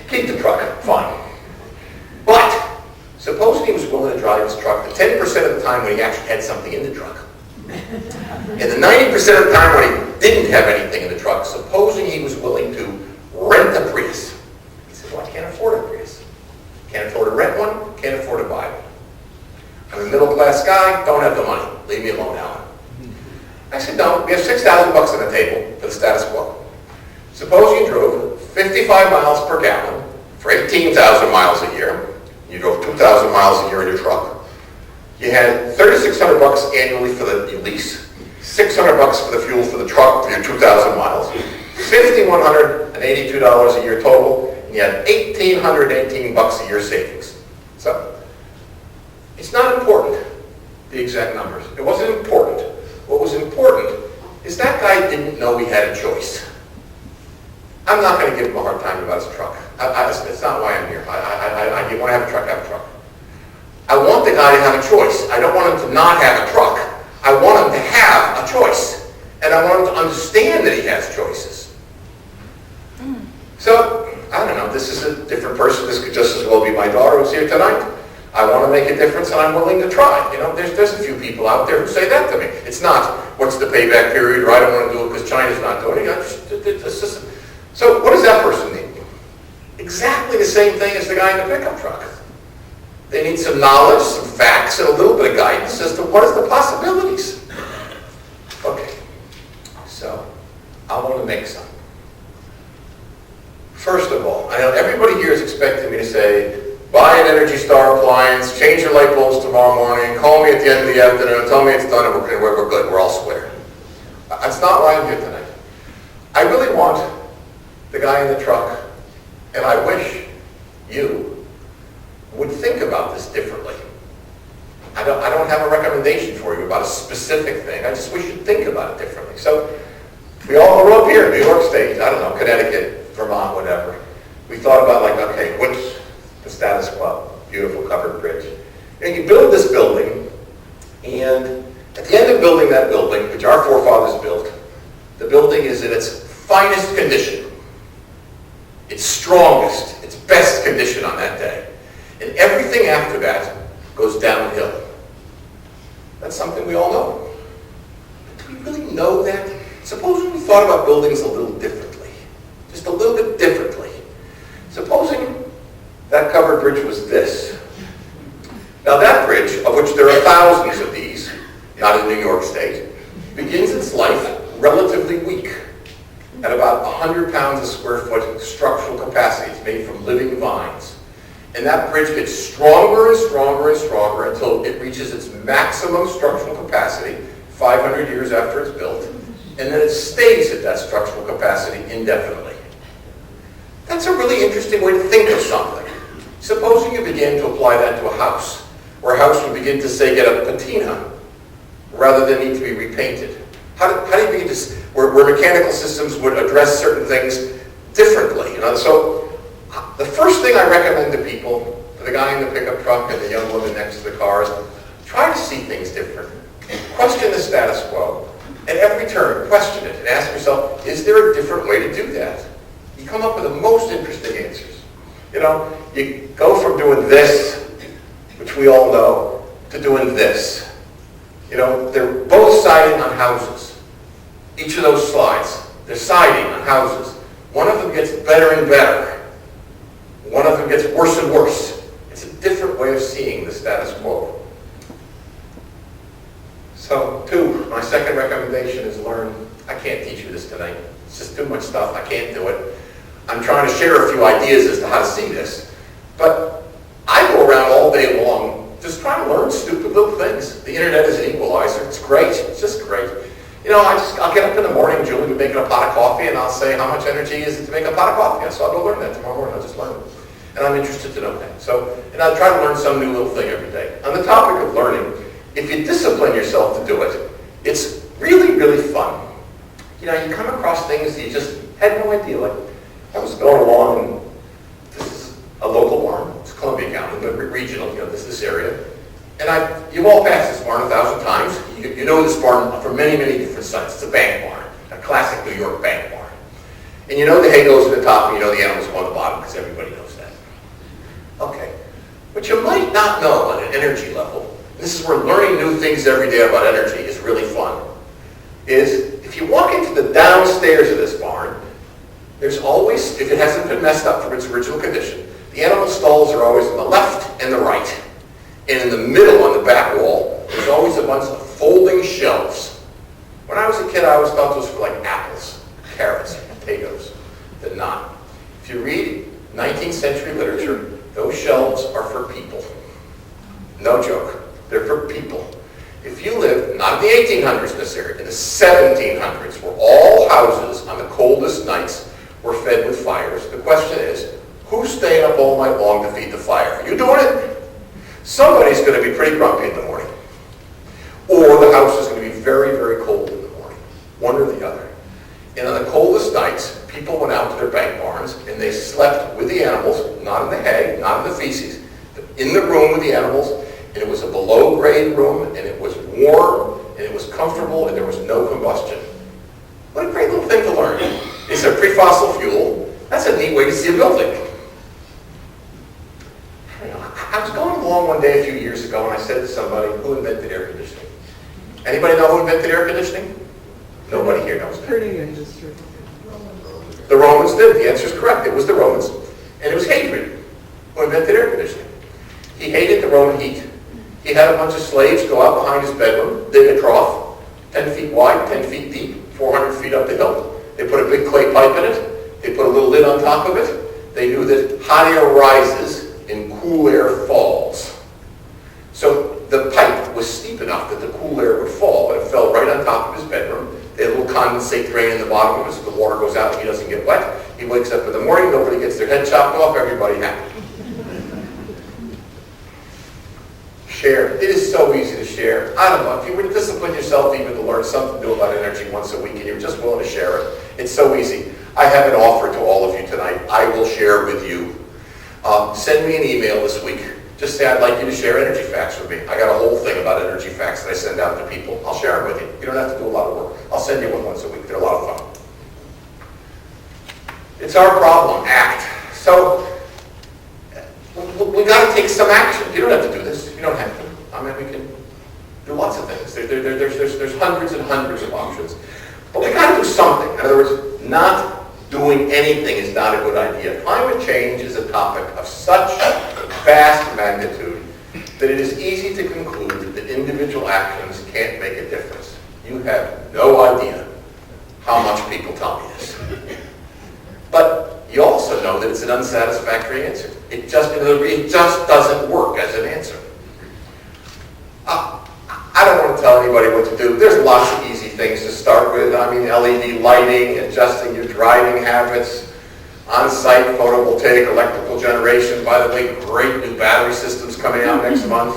Keep the truck, fine. But, suppose he was willing to drive his truck the 10% of the time when he actually had something in the truck. And the 90% of the time when he didn't have anything in the truck, supposing he was willing to rent a Prius. He said, well, I can't afford a Prius. Can't afford to rent one, can't afford to buy one. I'm a middle-class guy, don't have the money. Leave me alone, Alan. I said, no, we have $6,000 on the table for the status quo. Suppose you drove 55 miles per gallon for 18,000 miles a year. You drove 2,000 miles a year in your truck. You had $3,600 annually for the lease, $600 for the fuel for the truck for your 2,000 miles, $5,182 a year total, and you had $1,818 a year savings. So, it's not important, the exact numbers. It wasn't important. What was important is that guy didn't know he had a choice. I'm not going to give him a hard time about his truck. It's not why I'm here. You want to have a truck, have a truck. I want the guy to have a choice. I don't want him to not have a truck. I want him to have a choice. And I want him to understand that he has choices. So, I don't know, this is a different person. This could just as well be my daughter who's here tonight. I want to make a difference and I'm willing to try. You know, there's a few people out there who say that to me. It's not, what's the payback period, or I don't want to do it because China's not doing it. So what does that person need? Exactly the same thing as the guy in the pickup truck. They need some knowledge, some facts, and a little bit of guidance as to what is the possibilities. Okay, so I want to make some. First of all, I know everybody here is expecting me to say, buy an Energy Star appliance, change your light bulbs tomorrow morning, call me at the end of the afternoon, tell me it's done, and we're good, we're all square. That's not why I'm here tonight. I really want the guy in the truck, and I wish you would think about this differently. I don't have a recommendation for you about a specific thing. I just wish you'd think about it differently. So we all grew up here, New York State, I don't know, Connecticut, Vermont, whatever. We thought about like, okay, what's the status quo? Beautiful covered bridge. And you build this building, and at the end of building that building, which our forefathers built, the building is in its finest condition, its strongest, its best condition on that day. And everything after that goes downhill. That's something we all know. But do we really know that? Supposing we thought about buildings a little differently, just a little bit differently. Supposing that covered bridge was this. Now that bridge, of which there are thousands of these, not in New York State, begins its life relatively weak, at about 100 pounds a square foot structural capacity. It's made from living vines. And that bridge gets stronger and stronger and stronger until it reaches its maximum structural capacity 500 years after it's built, and then it stays at that structural capacity indefinitely. That's a really interesting way to think of something. Supposing you began to apply that to a house, where a house would begin to, say, get a patina rather than need to be repainted. How do you begin to, where mechanical systems would address certain things differently? You know, so the first thing I recommend to people, to the guy in the pickup truck and the young woman next to the car, is try to see things different. Question the status quo. At every turn, question it and ask yourself, is there a different way to do that? You come up with the most interesting answers. You know, you go from doing this, which we all know, to doing this. You know, they're both siding on houses. Each of those slides, they're siding on houses. One of them gets better and better. One of them gets worse and worse. It's a different way of seeing the status quo. So, two, my second recommendation is learn. I can't teach you this tonight. It's just too much stuff. I can't do it. I'm trying to share a few ideas as to how to see this. But I go around all day long just trying to learn stupid little things. The internet is an equalizer. It's great. It's just great. You know, I'll get up in the morning, Julie will be making a pot of coffee, and I'll say, how much energy is it to make a pot of coffee? So I'll go learn that tomorrow morning. I'll just learn it. And I'm interested to know that. So, and I'll try to learn some new little thing every day. On the topic of learning, if you discipline yourself to do it, it's really, really fun. You know, you come across things that you just had no idea. Like, I was going along, and this is a local barn. It's Columbia County, but regional, you know, this area. And you've all passed this barn 1,000 times. You know this barn from many, many different sites. It's a bank barn, a classic New York bank barn. And you know the hay goes at the top, and you know the animals go on the bottom, because everybody knows that. Okay. What you might not know on an energy level, this is where learning new things every day about energy is really fun, is if you walk into the downstairs of this barn, there's always, if it hasn't been messed up from its original condition, the animal stalls are always on the left and the right. And in the middle, on the back wall, there's always a bunch of folding shelves. When I was a kid, I always thought those were like apples, carrots, potatoes. They're not. If you read 19th century literature, those shelves are for people. No joke. They're for people. If you lived, not in the 1800s necessarily, in the 1700s, where all houses on the coldest nights were fed with fires, the question is, who's staying up all night long to feed the fire? Are you doing it? Somebody's going to be pretty grumpy in the morning. Or the house is going to be very, very cold in the morning. One or the other. And on the coldest nights, people went out to their bank barns and they slept with the animals, not in the hay, not in the feces, but in the room with the animals. And it was a below-grade room, and it was warm, and it was comfortable, and there was no combustion. What a great little thing to learn. It's a pre-fossil fuel. That's a neat way to see a building. I was going along one day a few years ago and I said to somebody, who invented air conditioning? Anybody know who invented air conditioning? Nobody here knows that. Printing industry. The Romans did. The answer is correct. It was the Romans. And it was Hadrian who invented air conditioning. He hated the Roman heat. He had a bunch of slaves go out behind his bedroom, dig a trough, 10 feet wide, 10 feet deep, 400 feet up the hill. They put a big clay pipe in it. They put a little lid on top of it. They knew that hot air rises and cool air falls. So the pipe was steep enough that the cool air would fall, but it fell right on top of his bedroom. They had a little condensate drain in the bottom of it so the water goes out and he doesn't get wet. He wakes up in the morning, nobody gets their head chopped off, everybody happy. Share. It is so easy to share. I don't know, if you were to discipline yourself even to learn something new about energy once a week and you're just willing to share it, it's so easy. I have an offer to all of you tonight. I will share with you. Send me an email this week. Just say, I'd like you to share energy facts with me. I got a whole thing about energy facts that I send out to people. I'll share them with you. You don't have to do a lot of work. I'll send you one once a week. They're a lot of fun. It's our problem, act. So, we got to take some action. You don't have to do this. You don't have to. I mean, we can do lots of things. There's hundreds and hundreds of options. But we got to do something. In other words, not doing anything is not a good idea. Climate change is a topic of such vast magnitude that it is easy to conclude that individual actions can't make a difference. You have no idea how much people tell me this. But you also know that it's an unsatisfactory answer. It just doesn't work as an answer. I don't want to tell anybody what to do. There's lots of easy things to start with. I mean, LED lighting, adjusting your driving habits, on-site photovoltaic electrical generation. By the way, great new battery systems coming out next month.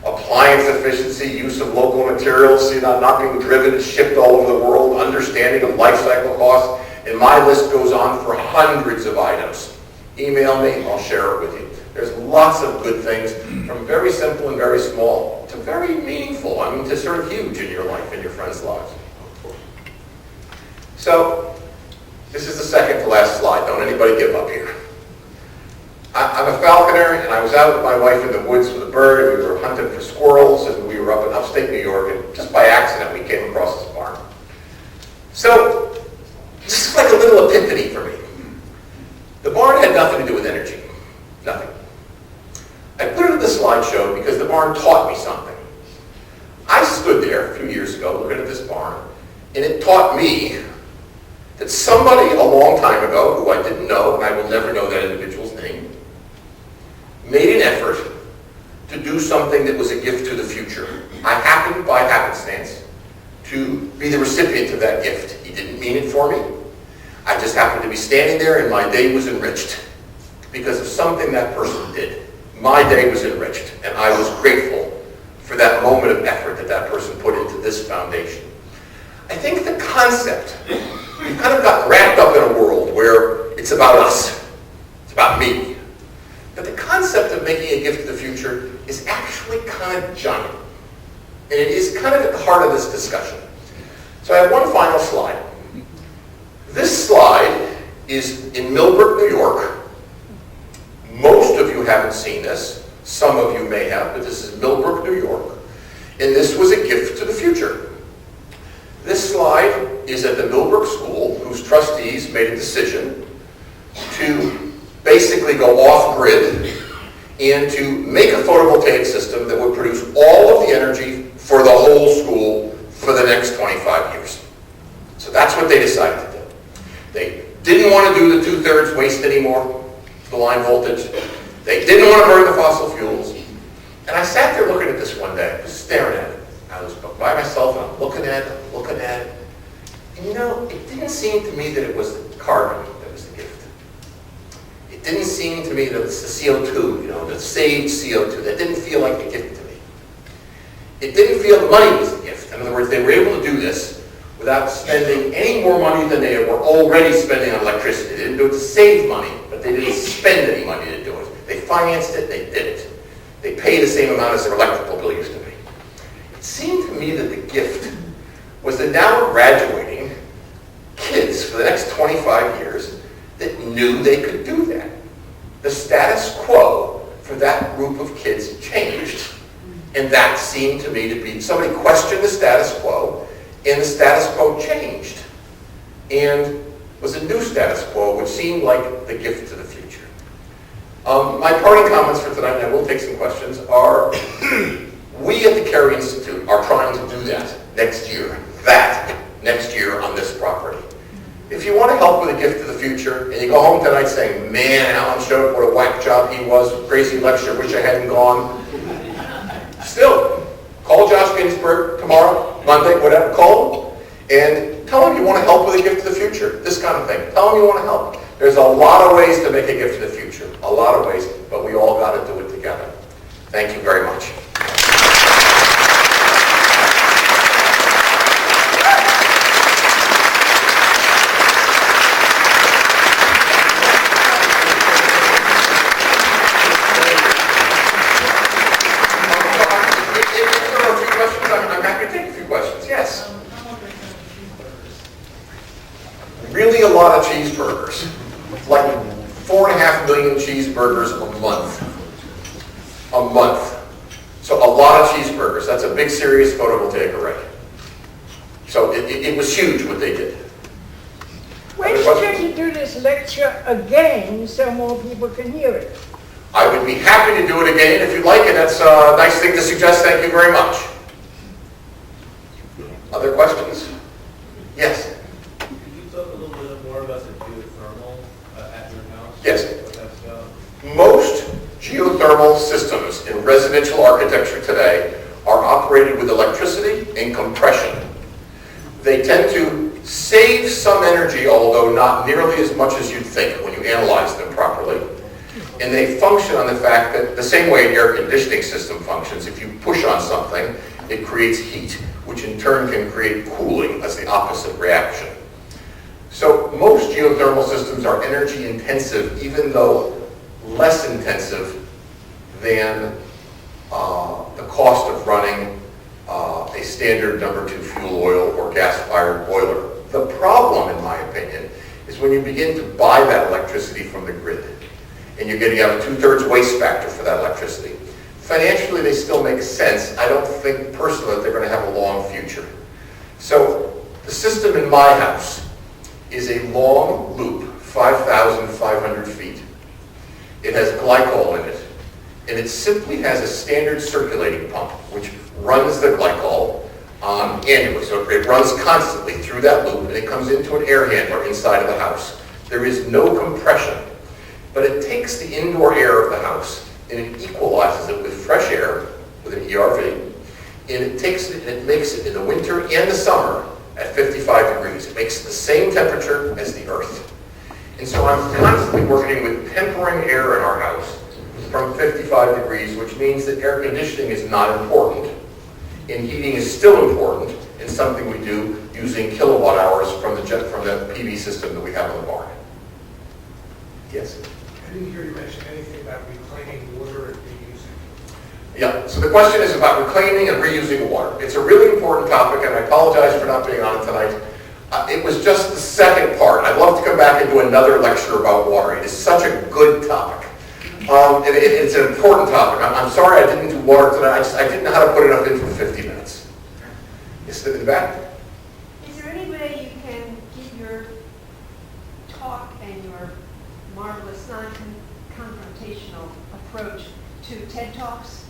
Appliance efficiency, use of local materials, not being driven and shipped all over the world, understanding of life cycle costs. And my list goes on for hundreds of items. Email me, I'll share it with you. There's lots of good things, from very simple and very small to very meaningful, I mean, to sort of huge in your life, in your friends' lives. So, this is the second to last slide. Don't anybody give up here. I'm a falconer, and I was out with my wife in the woods with a bird, and we were hunting for squirrels, and we were up in upstate New York, and just by accident we came across this barn. So, this is like a little epiphany for me. The barn had nothing to do with energy. Nothing. I put it in the slideshow because the barn taught me something. I stood there a few years ago looking at this barn, and it taught me that somebody a long time ago, who I didn't know, and I will never know that individual's name, made an effort to do something that was a gift to the future. I happened, by happenstance, to be the recipient of that gift. He didn't mean it for me. I just happened to be standing there, and my day was enriched because of something that person did. My day was enriched, and I was grateful for that moment of effort that that person put into this foundation. I think the concept, we've kind of gotten wrapped up in a world where it's about us, it's about me. But the concept of making a gift to the future is actually kind of giant. And it is kind of at the heart of this discussion. So I have one final slide. This slide is in Millbrook, New York. Most of you haven't seen this. Some of you may have, but this is Millbrook, New York. And this was a gift to the future. This slide is at the Millbrook School, whose trustees made a decision to basically go off-grid and to make a photovoltaic system that would produce all of the energy for the whole school for the next 25 years. So that's what they decided to do. They didn't want to do the 2/3 waste anymore, the line voltage. They didn't want to burn the fossil fuels. And I sat there looking at this one day, just staring at it. I was by myself and I'm looking at it. And you know, it didn't seem to me that it was the carbon that was the gift. It didn't seem to me that it was the CO2, the saved CO2. That didn't feel like a gift to me. It didn't feel the money was the gift. In other words, they were able to do this without spending any more money than they were already spending on electricity. They didn't do it to save money, but they didn't spend any money to do it. They financed it, they did it. They paid the same amount as their electrical bill used to be. It seemed to me that the gift was that now we're graduating kids for the next 25 years that knew they could do that. The status quo for that group of kids changed. And that seemed to me to be, somebody questioned the status quo, and the status quo changed. And was a new status quo, which seemed like the gift to the future. My parting comments for tonight, and I will take some questions, are we at the Carey Institute are trying to do that next year on this property. If you want to help with a gift to the future, and you go home tonight saying, man, Allan Shope, what a whack job he was, crazy lecture, wish I hadn't gone. Still, call Josh Ginsburg tomorrow, Monday, whatever, call him, and tell him you want to help with a gift to the future, this kind of thing. Tell him you want to help. There's a lot of ways to make a gift to the future, a lot of ways, but we all got to do it together. Thank you very much. Really a lot of cheeseburgers, like 4.5 million cheeseburgers a month. So a lot of cheeseburgers. That's a big, serious photovoltaic array. So it was huge what they did. When should you do this lecture again so more people can hear it? I would be happy to do it again if you'd like it. That's a nice thing to suggest. Thank you very much. Other questions? Yes. Yes. Most geothermal systems in residential architecture today are operated with electricity and compression. They tend to save some energy, although not nearly as much as you'd think when you analyze them properly. And they function on the fact that the same way an air conditioning system functions, if you push on something, it creates heat, which in turn can create cooling as the opposite reaction. So most geothermal systems are energy intensive, even though less intensive than the cost of running a standard number 2 fuel oil or gas-fired boiler. The problem, in my opinion, is when you begin to buy that electricity from the grid, and you're getting out a 2/3 waste factor for that electricity. Financially, they still make sense. I don't think personally that they're going to have a long future. So the system in my house is a long loop, 5,500 feet. It has glycol in it, and it simply has a standard circulating pump, which runs the glycol annually. So it runs constantly through that loop, and it comes into an air handler inside of the house. There is no compression, but it takes the indoor air of the house, and it equalizes it with fresh air, with an ERV, and it takes it and it makes it in the winter and the summer at 55 degrees. It makes it the same temperature as the earth. And so I'm constantly working with tempering air in our house from 55 degrees, which means that air conditioning is not important, and heating is still important, and something we do using kilowatt hours from the PV system that we have on the barn. Yes? I didn't hear you mention anything about reclaiming water and reusing. Yeah, so the question is about reclaiming and reusing water. It's a really important topic, and I apologize for not being on it tonight. It was just the second part. I'd love to come back and do another lecture about water. It is such a good topic. And it's an important topic. I'm sorry I didn't do water tonight. I didn't know how to put enough into the 50 minutes. Yes, in the back? Is there any way you can give your talk and your marvelous non-confrontational approach to TED Talks?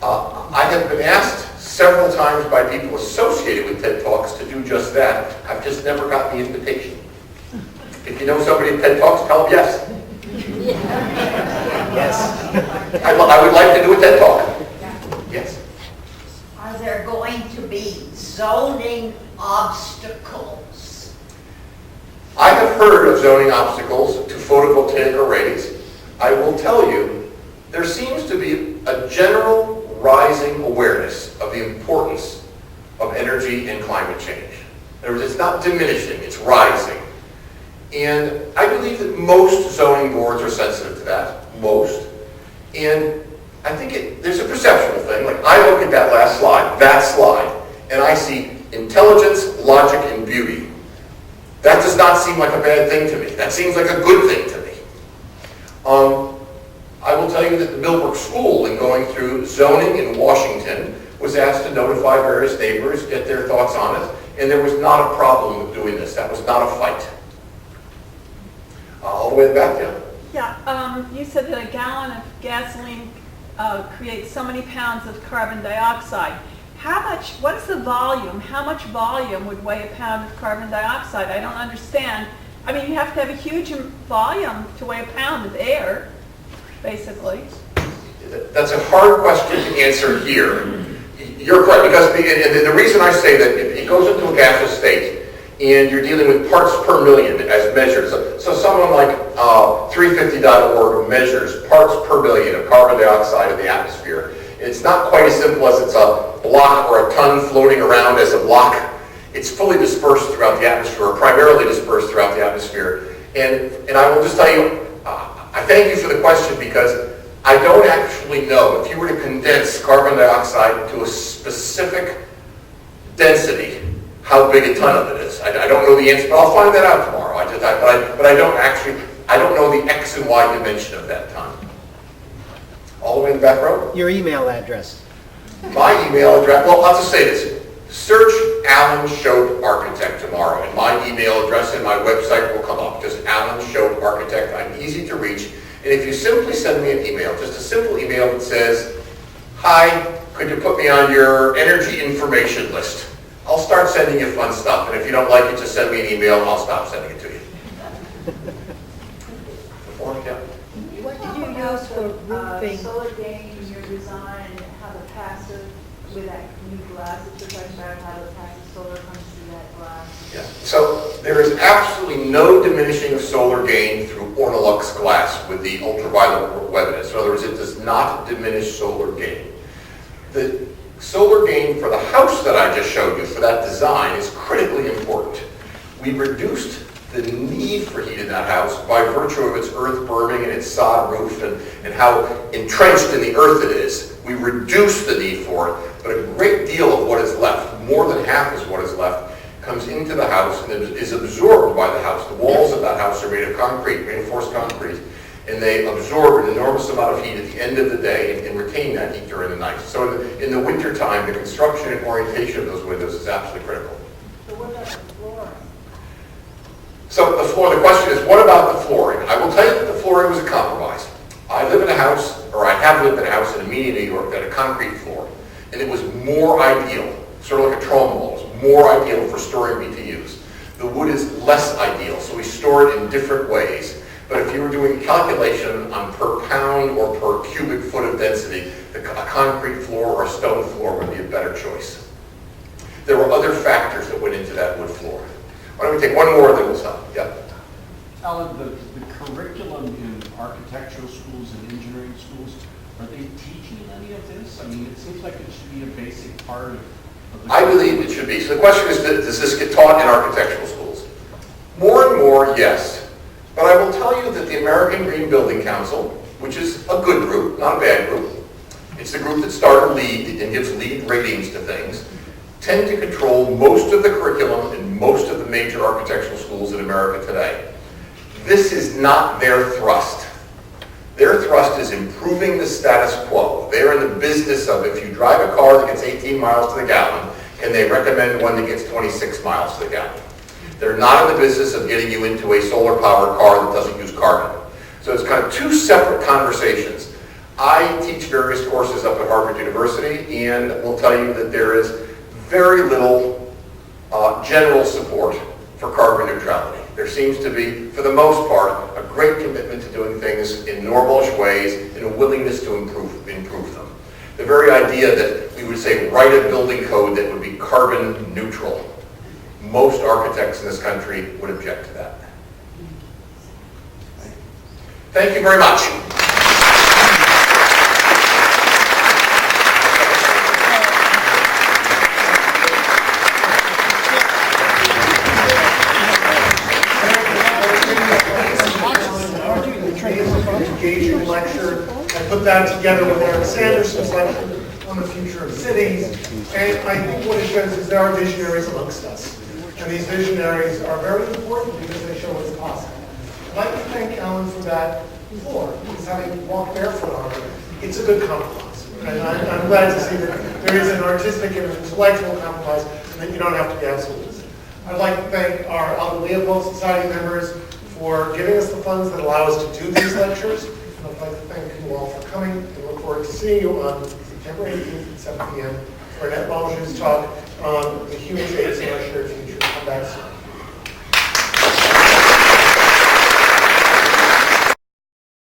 I have been asked several times by people associated with TED Talks to do just that. I've just never gotten the invitation. If you know somebody at TED Talks, tell them yes. Yes. I would like to do a TED Talk. Yes. Are there going to be zoning obstacles? I have heard of zoning obstacles to photovoltaic arrays. I will tell you, there seems to be a general rising awareness of the importance of energy and climate change. In other words, it's not diminishing, it's rising. And I believe that most zoning boards are sensitive to that, most. And I think there's a perceptual thing. Like, I look at that last slide, and I see intelligence, logic, and beauty. That does not seem like a bad thing to me. That seems like a good thing to me. I will will tell you that the Millbrook School, in going through zoning in Washington, was asked to notify various neighbors, get their thoughts on it, and there was not a problem with doing this. That was not a fight. All the way back down. Yeah, you said that a gallon of gasoline creates so many pounds of carbon dioxide. What is the volume? How much volume would weigh a pound of carbon dioxide? I don't understand. I mean, you have to have a huge volume to weigh a pound of air, basically. That's a hard question to answer here. You're correct, because the reason I say that, it goes into a gaseous state, and you're dealing with parts per million as measured. So someone like 350.org measures parts per million of carbon dioxide in the atmosphere. It's not quite as simple as it's a block or a ton floating around as a block. It's fully dispersed throughout the atmosphere, or primarily dispersed throughout the atmosphere. And I will just tell you, I thank you for the question, because I don't actually know. If you were to condense carbon dioxide to a specific density, how big a ton of it is. I don't know the answer, but I'll find that out tomorrow. But I don't know the X and Y dimension of that ton. All the way in the back row? Your email address. My email address, well, I'll just say this. Search Allan Shope Architect tomorrow, and my email address and my website will come up. Just Allan Shope Architect. I'm easy to reach. And if you simply send me an email, just a simple email that says, "Hi, could you put me on your energy information list?" I'll start sending you fun stuff. And if you don't like it, just send me an email and I'll stop sending it to you. Yeah. What did you use for roofing? Solar gain in your design, and how the passive, with that new glass that you're talking about, how the passive solar comes through that glass. Yeah. So there is absolutely no diminishing of solar gain through Ornolux glass with the ultraviolet wetness. In other words, it does not diminish solar gain. The solar gain for the house that I just showed you, for that design, is critically important. We reduced the need for heat in that house by virtue of its earth berming and its sod roof and how entrenched in the earth it is. We reduced the need for it, but a great deal of what is left, more than half is what is left, comes into the house and is absorbed by the house. The walls of that house are made of concrete, reinforced concrete, and they absorb an enormous amount of heat at the end of the day and retain that heat during the night. So in the winter time, the construction and orientation of those windows is absolutely critical. So what about the floor? So the question is, what about the flooring? I will tell you that the flooring was a compromise. I live in a house, or I have lived in a house in Amelia, New York, that had a concrete floor, and it was more ideal, sort of like a trauma wall. It was more ideal for storing BTUs. The wood is less ideal, so we store it in different ways. But if you were doing a calculation on per pound or per cubic foot of density, a concrete floor or a stone floor would be a better choice. There were other factors that went into that wood floor. Why don't we take one more, then we'll stop. Yeah. Alan, the curriculum in architectural schools and engineering schools, are they teaching any of this? I mean, it seems like it should be a basic part of the I believe it should be. So the question is, does this get taught in architectural schools? More and more, yes. But I will tell you that the American Green Building Council, which is a good group, not a bad group, it's the group that started LEED and gives LEED ratings to things, tend to control most of the curriculum in most of the major architectural schools in America today. This is not their thrust. Their thrust is improving the status quo. They're in the business of, if you drive a car that gets 18 miles to the gallon, can they recommend one that gets 26 miles to the gallon? They're not in the business of getting you into a solar-powered car that doesn't use carbon. So it's kind of two separate conversations. I teach various courses up at Harvard University, and will tell you that there is very little general support for carbon neutrality. There seems to be, for the most part, a great commitment to doing things in normalish ways and a willingness to improve them. The very idea that we would say write a building code that would be carbon neutral, most architects in this country would object to that. Thank you very much. Engaging lecture. I put that together with Eric Sanderson's lecture on the future of cities. And I think what it shows is there are visionaries amongst us. And these visionaries are very important because they show what's possible. I'd like to thank Allan for that floor, is having walked barefoot on it. It's a good compromise. And I'm glad to see that there is an artistic and intellectual compromise, and that you don't have to be absolutist. I'd like to thank our Alvin Leopold Society members for giving us the funds that allow us to do these lectures. And I'd like to thank you all for coming, and look forward to seeing you on September 18th at 7 p.m. for Annette Longe's talk on the human face in our shared future. Come back soon.